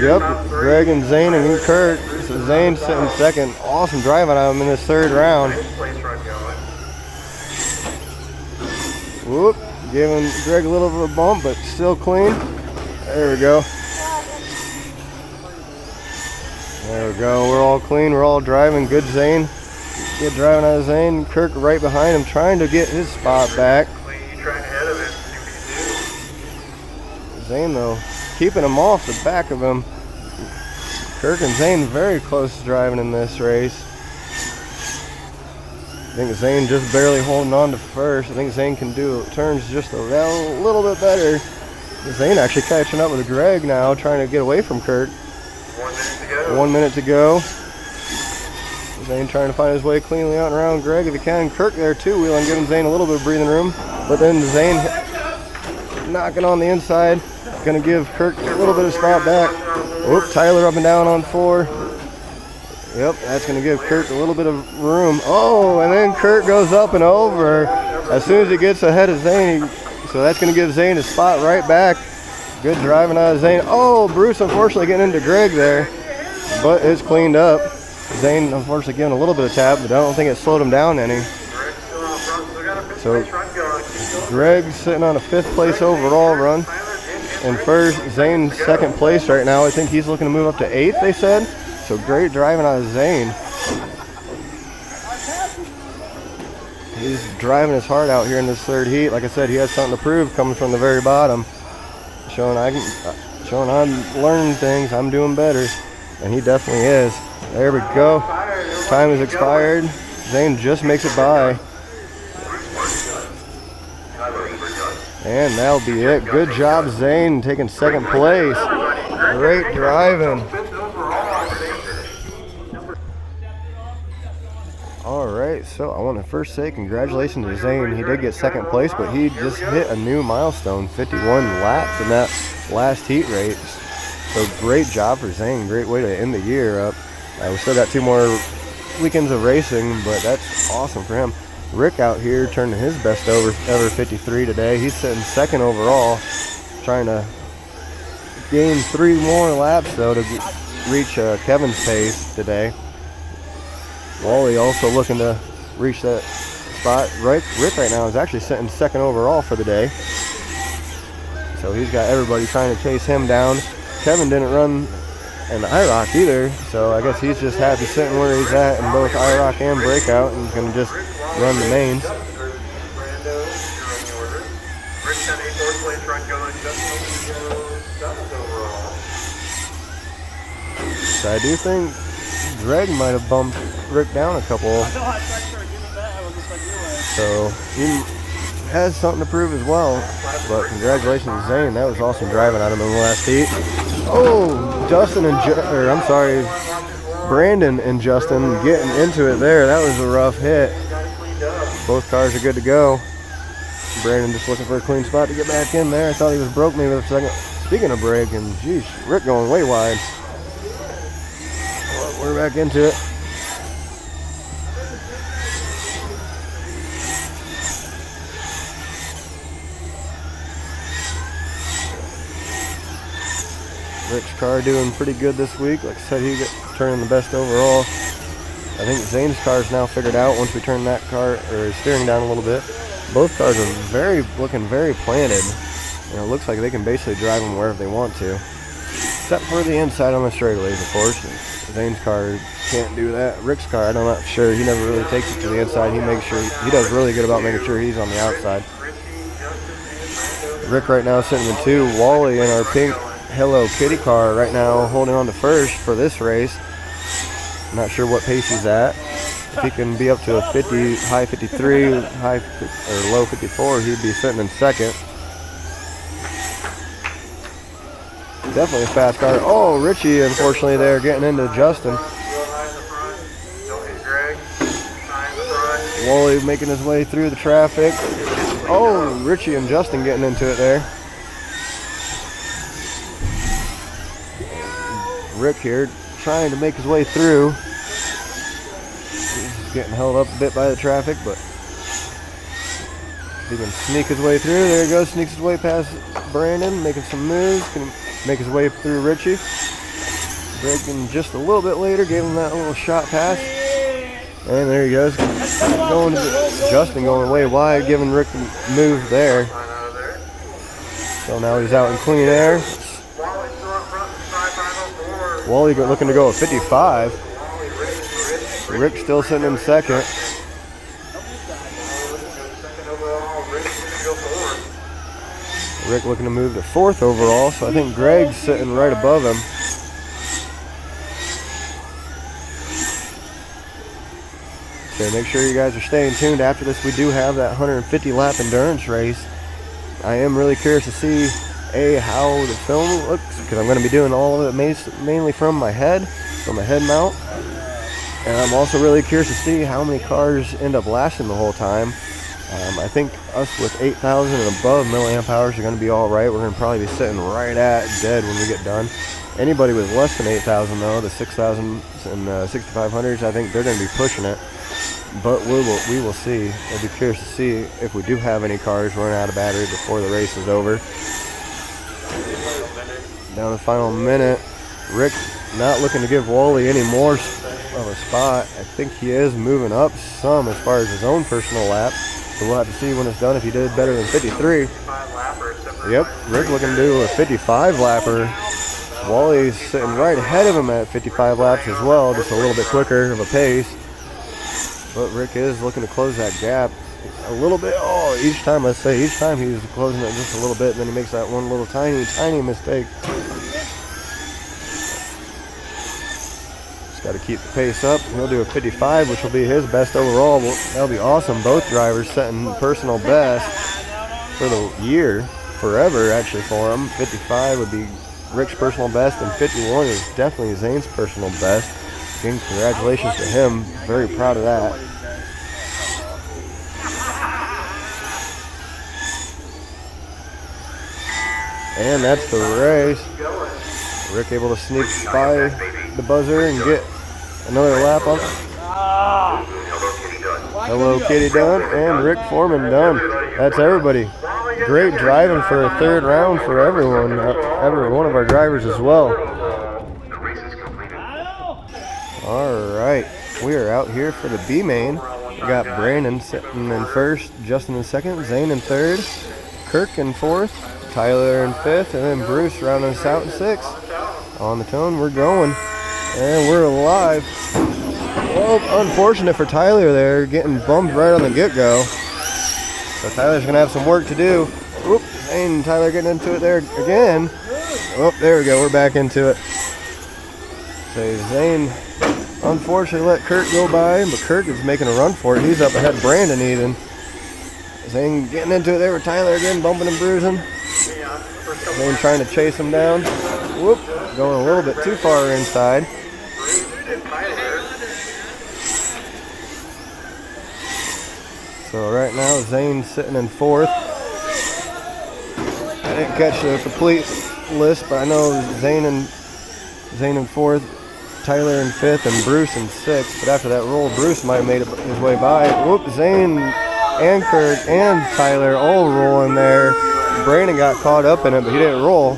Yep, Greg and Zane and Kurt. So Zane's sitting 2nd. Awesome driving out of him in this 3rd round. Whoop, giving Greg a little bit of a bump, but still clean. There we go. There we go. We're all clean. We're all driving. Good Zane. Good driving out of Zane. Kirk right behind him, trying to get his spot back. Zane, though, keeping him off the back of him. Kirk and Zane very close to driving in this race. I think Zane just barely holding on to 1st. I think Zane can do turns just a little bit better. Zane actually catching up with Greg now, trying to get away from Kurt. 1 minute to go. Zane trying to find his way cleanly out and around Greg if he can. Kurt there too, wheeling, giving Zane a little bit of breathing room. But then Zane knocking on the inside. Going to give Kurt a little bit of spot back. Oop, Tyler up and down on 4. Yep, that's going to give Kurt a little bit of room. Oh, and then Kurt goes up and over as soon as he gets ahead of Zane. So that's going to give Zane a spot right back. Good driving out of Zane. Oh, Bruce unfortunately getting into Greg there, but it's cleaned up. Zane unfortunately giving a little bit of tap, but I don't think it slowed him down any. So Greg's sitting on a 5th place overall run. And first, Zane's 2nd place right now. I think he's looking to move up to 8th, they said. So great driving out of Zane. He's driving his heart out here in this 3rd heat. Like I said, he has something to prove coming from the very bottom. Showing I'm learning things, I'm doing better. And he definitely is. There we go. Time has expired. Zane just makes it by. And that'll be it. Good job, Zane, taking 2nd place. Great driving. All right, so I want to first say congratulations to Zane. He did get 2nd place, but he just hit a new milestone, 51 laps in that last heat race. So great job for Zane. Great way to end the year up. We still got 2 more weekends of racing, but that's awesome for him. Rick out here turning his best ever 53 today. He's sitting 2nd overall, trying to gain 3 more laps though to reach Kevin's pace today. Wally also looking to reach that spot. Rick right now is actually sitting 2nd overall for the day. So he's got everybody trying to chase him down. Kevin didn't run in the IROC either, so I guess he's just happy sitting where he's at in both IROC and Breakout, and he's going to just run the mains. So I do think Greg might have bumped Rick down a couple. So he has something to prove as well. But congratulations to Zane. That was awesome driving out of him in the last heat. Oh, Brandon and Justin getting into it there. That was a rough hit. Both cars are good to go. Brandon just looking for a clean spot to get back in there. I thought he was broke maybe a second. Speaking of braking, geez, Rick going way wide. Well, we're back into it. Rick's car doing pretty good this week. Like I said, he got turning the best overall. I think Zane's car is now figured out once we turn that car or steering down a little bit. Both cars are looking very planted. And it looks like they can basically drive them wherever they want to. Except for the inside on the straightaways, of course. Zane's car can't do that. Rick's car, I'm not sure. He never really takes it to the inside. He does really good about making sure he's on the outside. Rick right now sitting in 2. Wally in our pink Hello Kitty car right now holding on to first for this race. Not sure what pace he's at. If he can be up to a 50, high 53, high or low 54, he'd be sitting in 2nd. Definitely a fast car. Oh, Richie, unfortunately, there getting into Justin. Wally making his way through the traffic. Oh, Richie and Justin getting into it there. Rick here trying to make his way through. He's getting held up a bit by the traffic, but he can sneak his way through. There he goes, sneaks his way past Brandon, making some moves. Can make his way through Richie. Braking just a little bit later, gave him that little shot pass. And there he goes. Justin going way wide, giving Rick a move there. So now he's out in clean air. Wally looking to go at 55. Rick still sitting in 2nd. Rick looking to move to 4th overall, so I think Greg's sitting right above him. So make sure you guys are staying tuned. After this, we do have that 150 lap endurance race. I am really curious to see how the film looks, because I'm going to be doing all of it mainly from my head mount. And I'm also really curious to see how many cars end up lasting the whole time. I think us with 8,000 and above milliamp hours are going to be all right. We're going to probably be sitting right at dead when we get done. Anybody with less than 8,000 though, the 6,000 and 6,500s, I think they're going to be pushing it. But we will see. I'll be curious to see if we do have any cars running out of battery before the race is over. Down the final minute. Rick not looking to give Wally any more of a spot. I think he is moving up some as far as his own personal lap. So we'll have to see when it's done if he did better than 53. Yep, Rick looking to do a 55 lapper. Wally's sitting right ahead of him at 55 laps as well, just a little bit quicker of a pace. But Rick is looking to close that gap a little bit. Oh, each time he's closing it just a little bit, and then he makes that one little tiny mistake. Just got to keep the pace up. He'll do a 55, which will be his best overall. Well, that'll be awesome. Both drivers setting personal best for the year, forever actually for him. 55 would be Rick's personal best, and 51 is definitely Zane's personal best. Again, congratulations to him. Very proud of that. And that's the race. Rick able to sneak by the buzzer and get another lap on. Hello Kitty done, and Rick Foreman done. That's everybody. Great driving for a third round for everyone. Every one of our drivers as well. Alright, we are out here for the B main. We got Brandon sitting in first, Justin in second, Zane in third, Kirk in fourth, Tyler in fifth, and then Bruce rounding us out in sixth. On the tone, we're going, and we're alive. Well, unfortunate for Tyler there, getting bumped right on the get-go. So Tyler's going to have some work to do. Oop, Zane and Tyler getting into it there again. Oh, there we go, we're back into it. So Zane unfortunately let Kirk go by, but Kirk is making a run for it. He's up ahead of Brandon even. Zane getting into it there with Tyler again, bumping and bruising. Zane trying to chase him down. Whoop, going a little bit too far inside. So right now Zane's sitting in fourth. I didn't catch the complete list, but I know Zane in fourth, Tyler in fifth, and Bruce in sixth. But after that roll, Bruce might have made his way by. Whoop, Zane and Kirk and Tyler all rolling there. Brandon got caught up in it, but he didn't roll.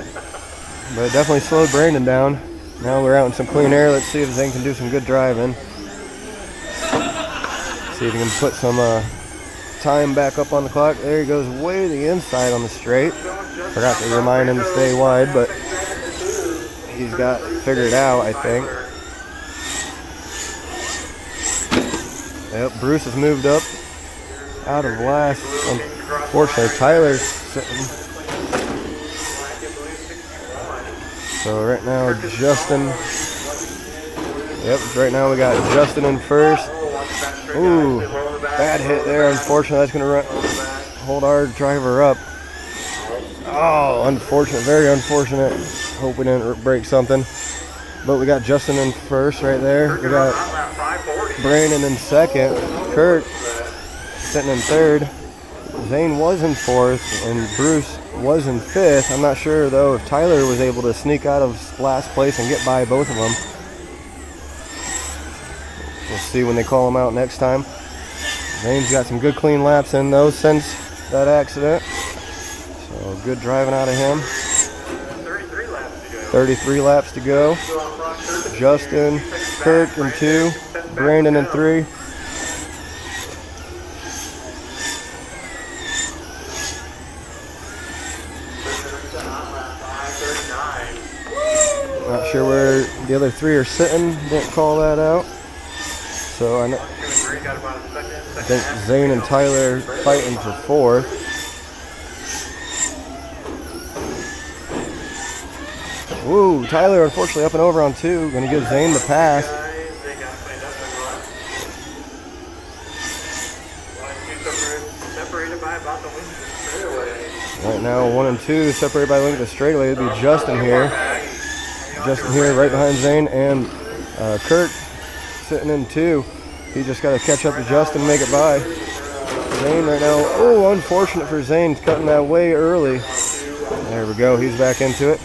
But it definitely slowed Brandon down. Now we're out in some clean air. Let's see if Zane can do some good driving. See if he can put some time back up on the clock. There he goes, way to the inside on the straight. Forgot to remind him to stay wide, but he's got it figured out, I think. Yep, Bruce has moved up out of last. Unfortunately, Tyler's sitting. So right now, Justin. Yep, right now we got Justin in first. Ooh, bad hit there. Unfortunately, that's going to hold our driver up. Oh, unfortunate, very unfortunate. Hope we didn't break something. But we got Justin in first right there. We got Brandon in second. Kirk sitting in third. Zane was in fourth, and Bruce was in fifth. I'm not sure, though, if Tyler was able to sneak out of last place and get by both of them. We'll see when they call him out next time. Zane's got some good clean laps in, though, since that accident. So good driving out of him. 33 laps to go. Justin, Kirk in 2, Brandon in 3. Not sure where the other 3 are sitting. Didn't call that out. So I think Zane and Tyler fighting for 4th. Woo, Tyler unfortunately up and over on 2. Going to give Zane the pass. Right now, 1 and 2 separated by a length of straightaway. It'd be Justin here. Justin here right behind Zane, and Kurt sitting in 2. He just got to catch up to Justin and make it by. Zane right now, oh, unfortunate for Zane, cutting that way early. There we go, he's back into it.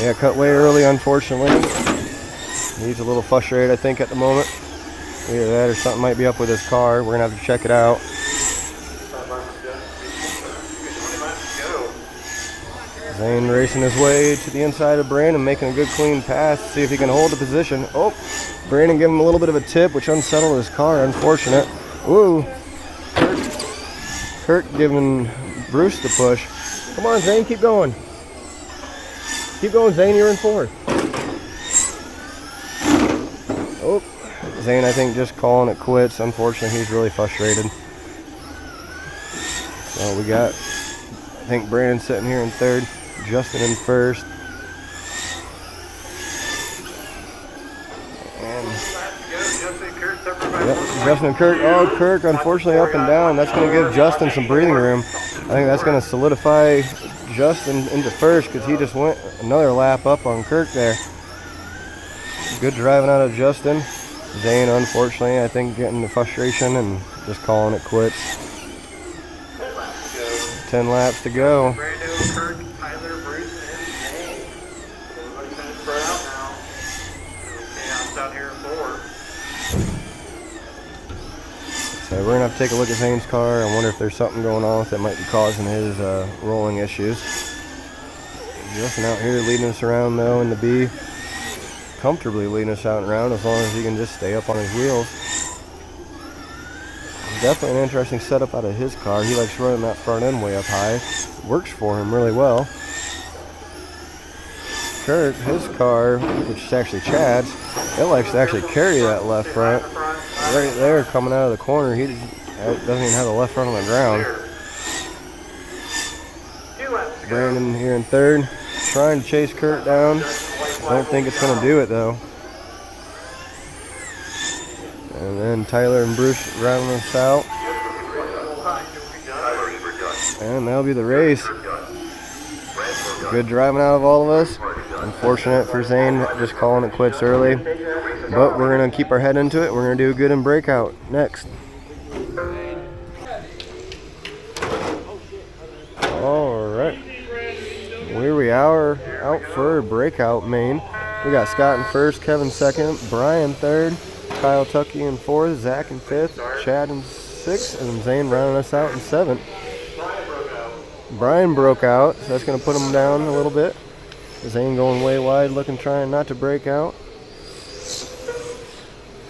Yeah, cut way early, unfortunately. He's a little frustrated, I think, at the moment. Either that or something might be up with his car. We're going to have to check it out. Zane racing his way to the inside of Brandon, making a good clean pass. See if he can hold the position. Oh, Brandon giving him a little bit of a tip, which unsettled his car. Unfortunate. Ooh. Kurt giving Bruce the push. Come on, Zane, keep going. Keep going, Zane, you're in 4th. Oh, Zane, I think, just calling it quits. Unfortunately, he's really frustrated. So we got, I think, Brandon sitting here in 3rd. Justin in 1st. And yep, Justin and Kirk. Oh, Kirk unfortunately up and down. That's going to give Justin some breathing room. I think that's going to solidify Justin into 1st because he just went another lap up on Kirk there. Good driving out of Justin. Zane, unfortunately, I think getting the frustration and just calling it quits. 10 laps to go. So we're going to have to take a look at Zane's car. I wonder if there's something going on that might be causing his rolling issues. Justin out here leading us around though in the B. Comfortably leading us out and around as long as he can just stay up on his wheels. Definitely an interesting setup out of his car. He likes running that front end way up high. Works for him really well. Kurt, his car, which is actually Chad's, it likes to actually carry that left front. Right there, coming out of the corner, he doesn't even have the left front on the ground. Brandon here in 3rd, trying to chase Kurt down. Don't think it's going to do it though. And then Tyler and Bruce rounding us out. And that'll be the race. Good driving out of all of us. Unfortunate for Zane, just calling it quits early. But we're going to keep our head into it. We're going to do good in breakout next. Alright. Here we are out for breakout main. We got Scott in 1st, Kevin 2nd, Brian 3rd, Kyle Tucky in 4th, Zach in 5th, Chad in 6th, and Zane rounding us out in 7th. Brian broke out, so that's going to put him down a little bit. Zane going way wide, trying not to break out.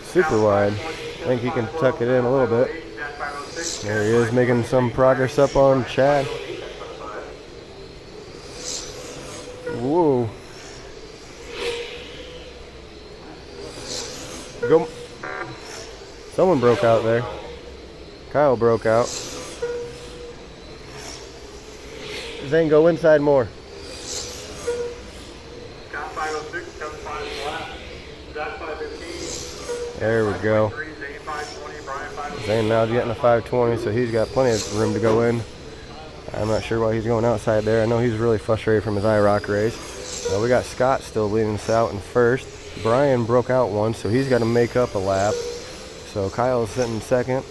Super wide. I think he can tuck it in a little bit. There he is, making some progress up on Chad. Whoa. Go. Someone broke out there. Kyle broke out. Zane, go inside more. There we go. Zane now getting a 520, so he's got plenty of room to go in. I'm not sure why he's going outside there. I know he's really frustrated from his IROC race. So we got Scott still leading us out in 1st. Brian broke out once, so he's got to make up a lap. So Kyle's sitting 2nd.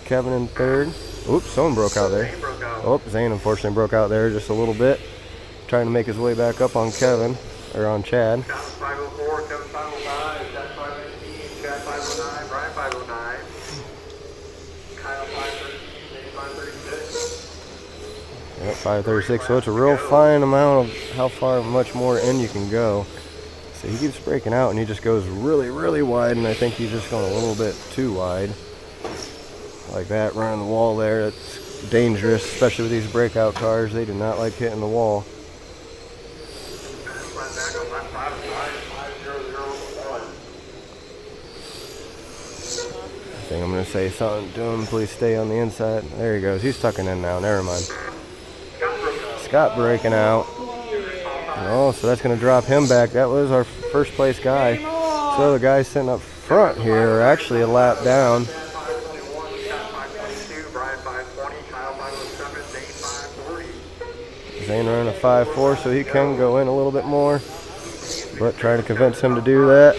Kevin in 3rd. Oops, someone broke out there. Oh, Zane unfortunately broke out there just a little bit. Trying to make his way back up on Kevin, or on Chad. Yep, 536, so it's a real fine amount of how much more in you can go. So he keeps breaking out and he just goes really, really wide, and I think he's just going a little bit too wide. Like that, running the wall there, it's dangerous, especially with these breakout cars. They do not like hitting the wall. I think I'm going to say something to him, please stay on the inside. There he goes, he's tucking in now, never mind. Scott breaking out. Oh, so that's going to drop him back. That was our first place guy. So the guys sitting up front here are actually a lap down. Zane running a 5.4, so he can go in a little bit more, but trying to convince him to do that.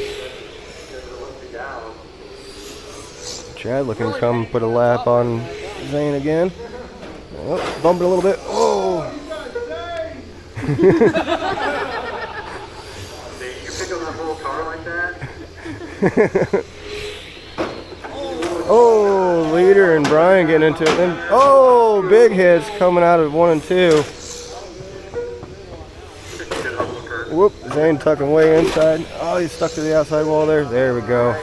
Chad looking to come put a lap on Zane again. Oh, bumping a little bit. Oh! You pick up a whole car like that? Oh, Leader and Brian getting into it. Then, oh, big hits coming out of 1 and 2. Whoop, Zane tucking way inside. Oh, he's stuck to the outside wall there. There we go.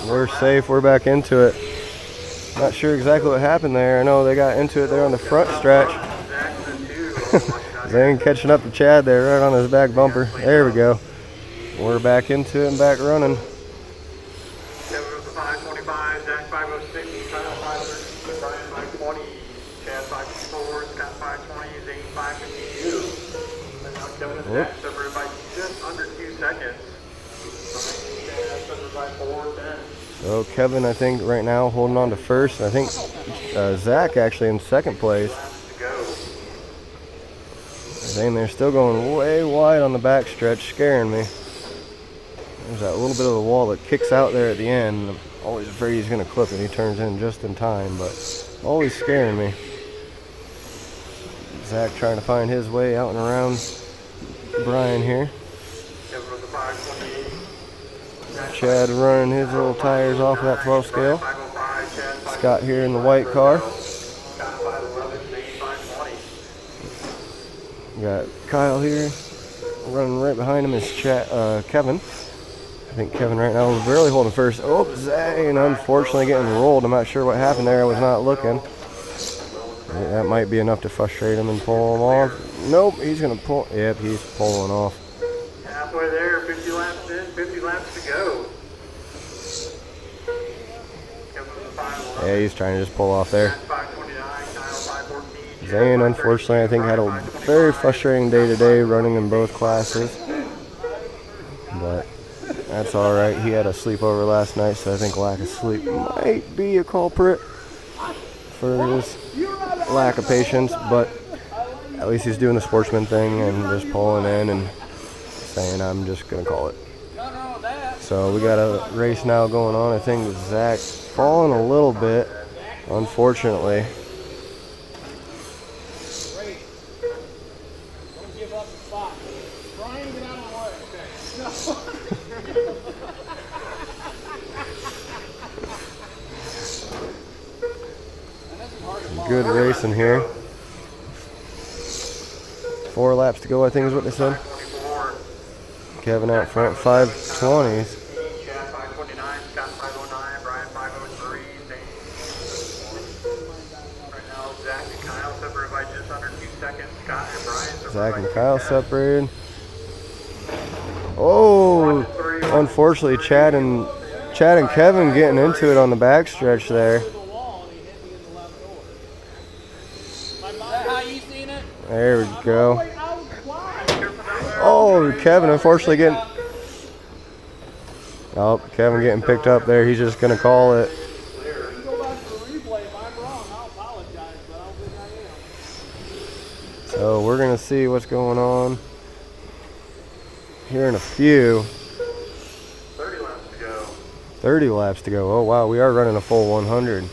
We're safe. We're back into it. Not sure exactly what happened there. I know they got into it there on the front stretch. Zane catching up to Chad there right on his back bumper. There we go. We're back into it and back running. Kevin goes to 525, Zach 506, Kyle 513, Brian 520, Chad 524, Scott 520, Zane 552. And now Kevin and Zach separated by just under 2 seconds. Chad separated by 4:10. So Kevin, I think right now holding on to first. I think Zach actually in second place. Zane there still going way wide on the back stretch, scaring me. There's that little bit of the wall that kicks out there at the end. I'm always afraid he's going to clip it. He turns in just in time, but always scaring me. Zach trying to find his way out and around Brian here. Chad running his little tires off of that 12 scale. Scott here in the white car. Got Kyle here. Running right behind him is Kevin. I think Kevin right now is barely holding first. Oh, Zane unfortunately getting rolled. I'm not sure what happened there. I was not looking. That might be enough to frustrate him and pull him off. Nope, he's going to pull. Yep, he's pulling off. Halfway there, 50 laps in, 50 laps to go. Yeah, he's trying to just pull off there. Zane, unfortunately, I think had a very frustrating day today running in both classes. But that's all right. He had a sleepover last night, so I think lack of sleep might be a culprit for his lack of patience. But at least he's doing the sportsman thing and just pulling in and saying, I'm just going to call it. So we got a race now going on. I think Zach falling a little bit, unfortunately. Good racing here. 4 laps to go, I think is what they said. Kevin out front, 520s. Chad 529, Scott 509, Brian 503, right now Zach and Kyle separated by just under 2 seconds. Scott and Brian Zach and Kyle separated. Oh, unfortunately, Chad and Kevin getting into it on the back stretch there. There we go. Oh, Kevin unfortunately getting... Oh, Kevin getting picked up there. He's just going to call it. So we're going to see what's going on here in a few. 30 laps to go. 30 laps to go. Oh, wow. We are running a full 100.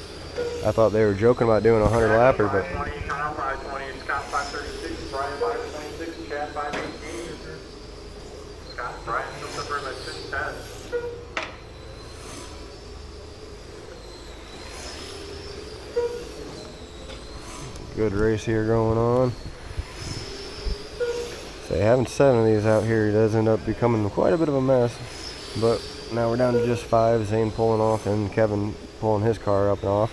I thought they were joking about doing a 100 lapper, but... Kyle 520, Scott 536, Brian 526, Chad 518. Scott and Brian still separated by 6:10. Good race here going on. So having 7 of these out here does end up becoming quite a bit of a mess. But now we're down to just 5. Zane pulling off and Kevin pulling his car up and off.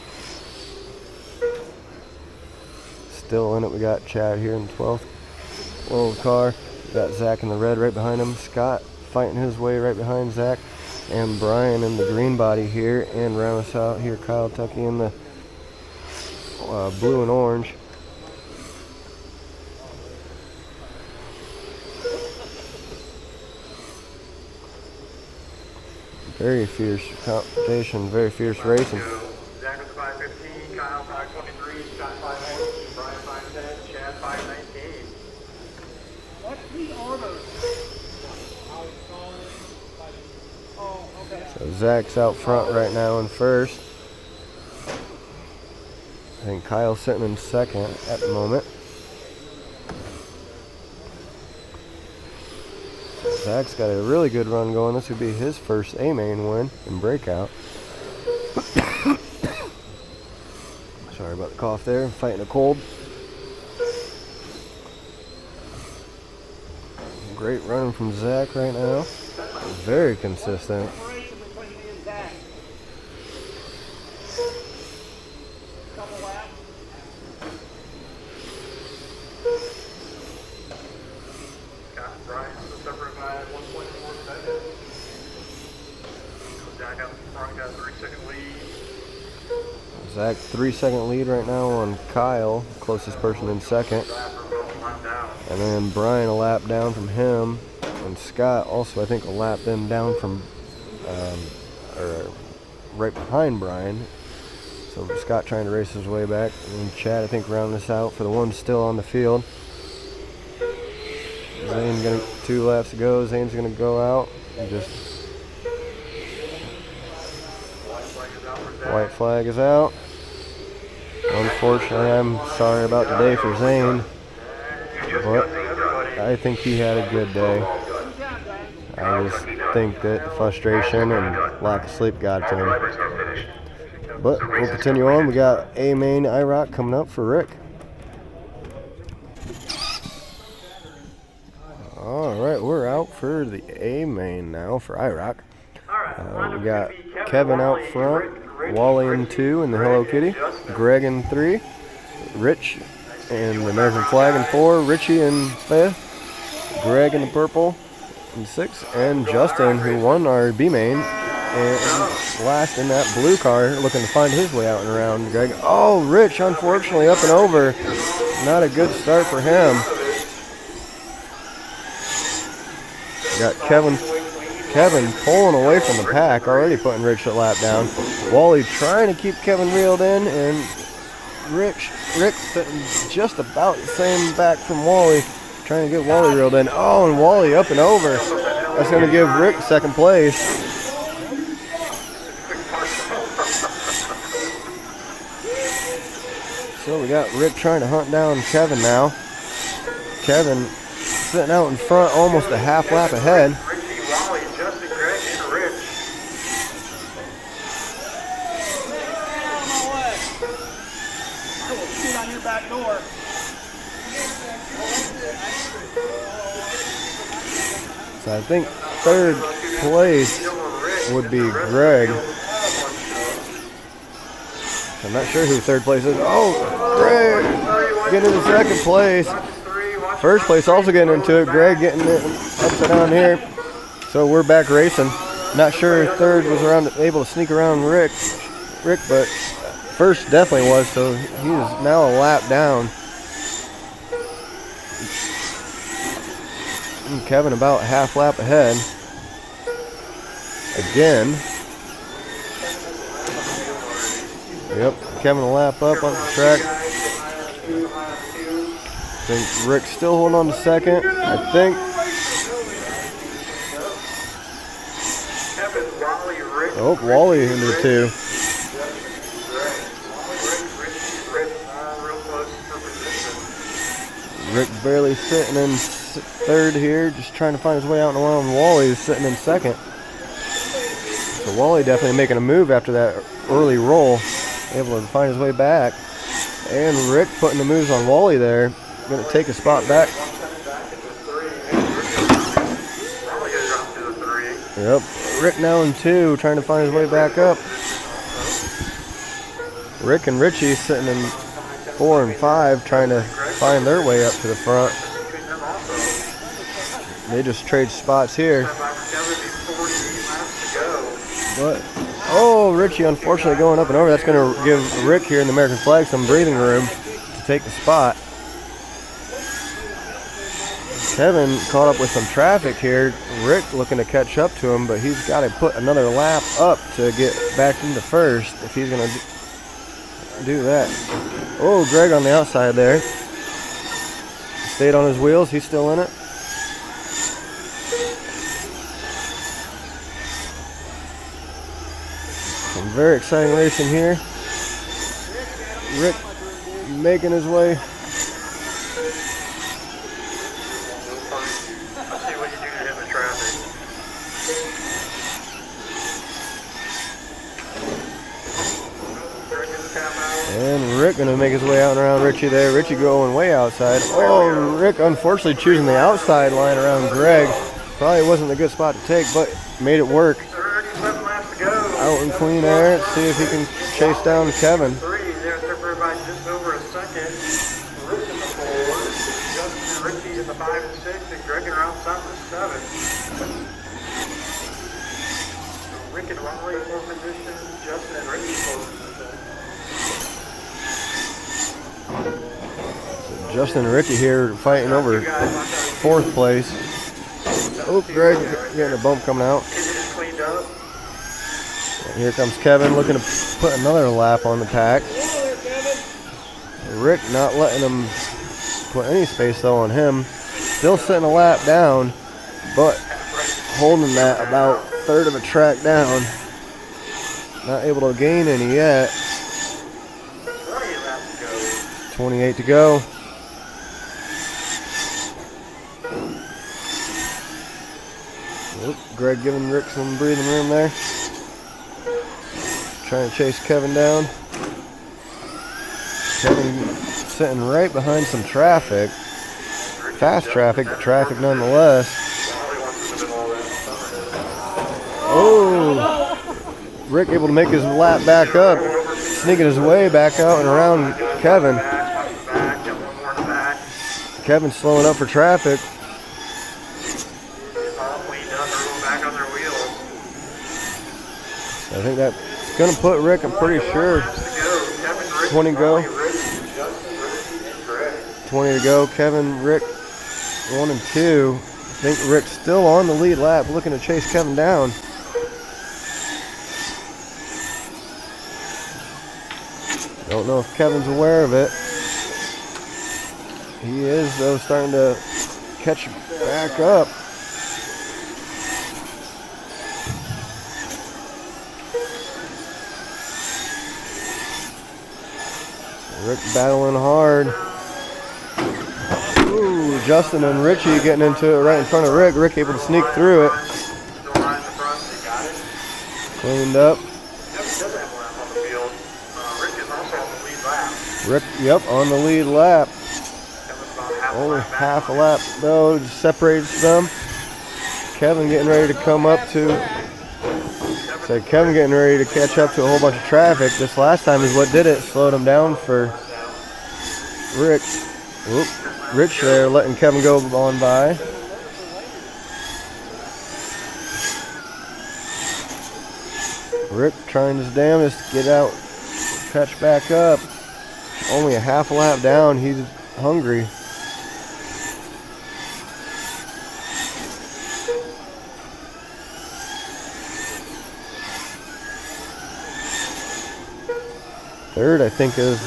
Still in it, we got Chad here in 12th. Little car. We got Zach in the red right behind him. Scott fighting his way right behind Zach. And Brian in the green body here. And round us out here, Kyle Tucky in the blue and orange. Very fierce competition, very fierce racing. Zach was 515, Kyle 523, Scott 514, Brian 510, Chad 519. So Zach's out front right now in first. I think Kyle's sitting in second at the moment. Zach's got a really good run going. This would be his first A-main win in breakout. Sorry about the cough there. Fighting a cold. Great running from Zach right now. Very consistent. Zach 3-second lead right now on Kyle, closest person in second. And then Brian a lap down from him. And Scott also, I think, a lap then down from, or right behind Brian. So Scott trying to race his way back. And then Chad, I think, round this out for the one still on the field. Zane's gonna 2 laps to go. Zane's gonna go out and just. White flag is out. Unfortunately, I'm sorry about today for Zane, but I think he had a good day. I just think that the frustration and lack of sleep got to him. But we'll continue on. We got A-main IROC coming up for Rick. All right, we're out for the A-main now for IROC. We got Kevin out front, Wally in 2 in the Hello Kitty, Greg in 3, Rich in the American flag in 4, Richie in 5th, Greg in the purple in 6, and Justin, who won our B-main, and last in that blue car, looking to find his way out and around. Greg, oh, Rich, unfortunately, up and over. Not a good start for him. We got Kevin pulling away from the pack, already putting Rich a lap down. Wally trying to keep Kevin reeled in, and Rick sitting just about the same back from Wally, trying to get Wally reeled in. Oh, and Wally up and over. That's going to give Rick second place. So we got Rick trying to hunt down Kevin now. Kevin sitting out in front, almost a half lap ahead. So I think third place would be Greg. I'm not sure who third place is. Oh, Greg getting into second place. First place also getting into it. Greg getting it upside down here. So we're back racing. Not sure if third was able to sneak around Rick, but first definitely was. So he is now a lap down. And Kevin about half lap ahead. Again. Yep, Kevin a lap up on the track. I think Rick's still holding on to second. I think. Oh, Wally into the 2. Rick barely sitting in third here, just trying to find his way out in the wild, and Wally's sitting in second. So Wally definitely making a move after that early roll, able to find his way back. And Rick putting the moves on Wally there, going to take a spot back. Yep, Rick now in 2, trying to find his way back up. Rick and Richie sitting in 4 and 5, trying to find their way up to the front. They just trade spots here. But, oh, Richie unfortunately going up and over. That's going to give Rick here in the American flag some breathing room to take the spot. Kevin caught up with some traffic here. Rick looking to catch up to him, but he's got to put another lap up to get back into first if he's going to do that. Oh, Greg on the outside there. Stayed on his wheels. He's still in it. very exciting racing here. Rick making his way. Let's see what you do to him in traffic. And Rick gonna make his way out and around Richie there. Richie going way outside. Oh, Rick unfortunately choosing the outside line around Greg. Probably wasn't a good spot to take, but made it work. 37 laps to go. Out in clean air. Let's see if he can chase down Kevin. Three, there for by just over a second. Rick in the 4, Justin and Richie in the 5 and 6, and Greg around 7 and 7. So Rick in runway 4 position, Justin and Richie 4 position. Justin and Ricky here fighting over 4th place. Oh, Greg getting a bump coming out. Cleaned up. And here comes Kevin looking to put another lap on the pack. Rick not letting him put any space though on him. Still sitting a lap down, but holding that about 1/3 of a track down. Not able to gain any yet. 28 to go. Oop, Greg giving Rick some breathing room there. Trying to chase Kevin down. Kevin sitting right behind some traffic. Fast traffic, but traffic nonetheless. Oh! Rick able to make his lap back up. Sneaking his way back out and around Kevin. Kevin slowing up for traffic. I think that's going to put Rick, I'm pretty sure, 20 go. 20 to go. Kevin, Rick, 1 and 2. I think Rick's still on the lead lap, looking to chase Kevin down. Don't know if Kevin's aware of it. He is, though, starting to catch back up. Rick battling hard. Ooh, Justin and Richie getting into it right in front of Rick. Rick able to sneak through it. Cleaned up. Rick, yep, on the lead lap. Only half a lap though, separates them. Kevin getting ready to come up to. So Kevin getting ready to catch up to a whole bunch of traffic. This last time is what did it. Slowed him down for Rick. Whoop. Rich there letting Kevin go on by. Rick trying his damnedest to get out, catch back up. Only a half a lap down. He's hungry. Third, I think, is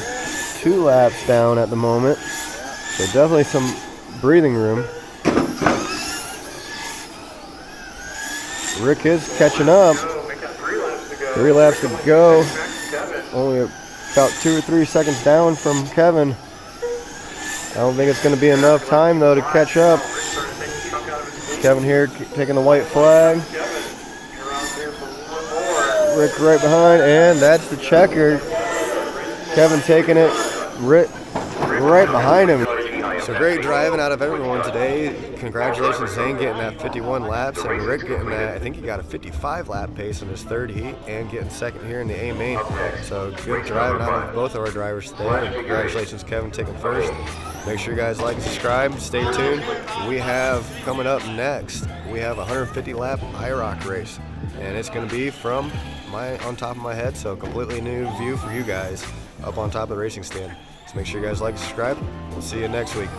2 laps down at the moment. So definitely some breathing room. Rick is catching up. 3 laps to go. Only about 2 or 3 seconds down from Kevin. I don't think it's going to be enough time, though, to catch up. Kevin here taking the white flag. Rick right behind, and that's the checker. Kevin taking it right behind him. So great driving out of everyone today. Congratulations, Zane, getting that 51 laps, and Rick getting that, I think he got a 55 lap pace in his 3rd heat, and getting 2nd here in the A main. So good driving out of both of our drivers today. And congratulations, Kevin, taking 1st. Make sure you guys like and subscribe. Stay tuned. We have coming up next, we have a 150 lap IROC race, and it's going to be from on top of my head, so completely new view for you guys up on top of the racing stand. So make sure you guys like and subscribe. We'll see you next week.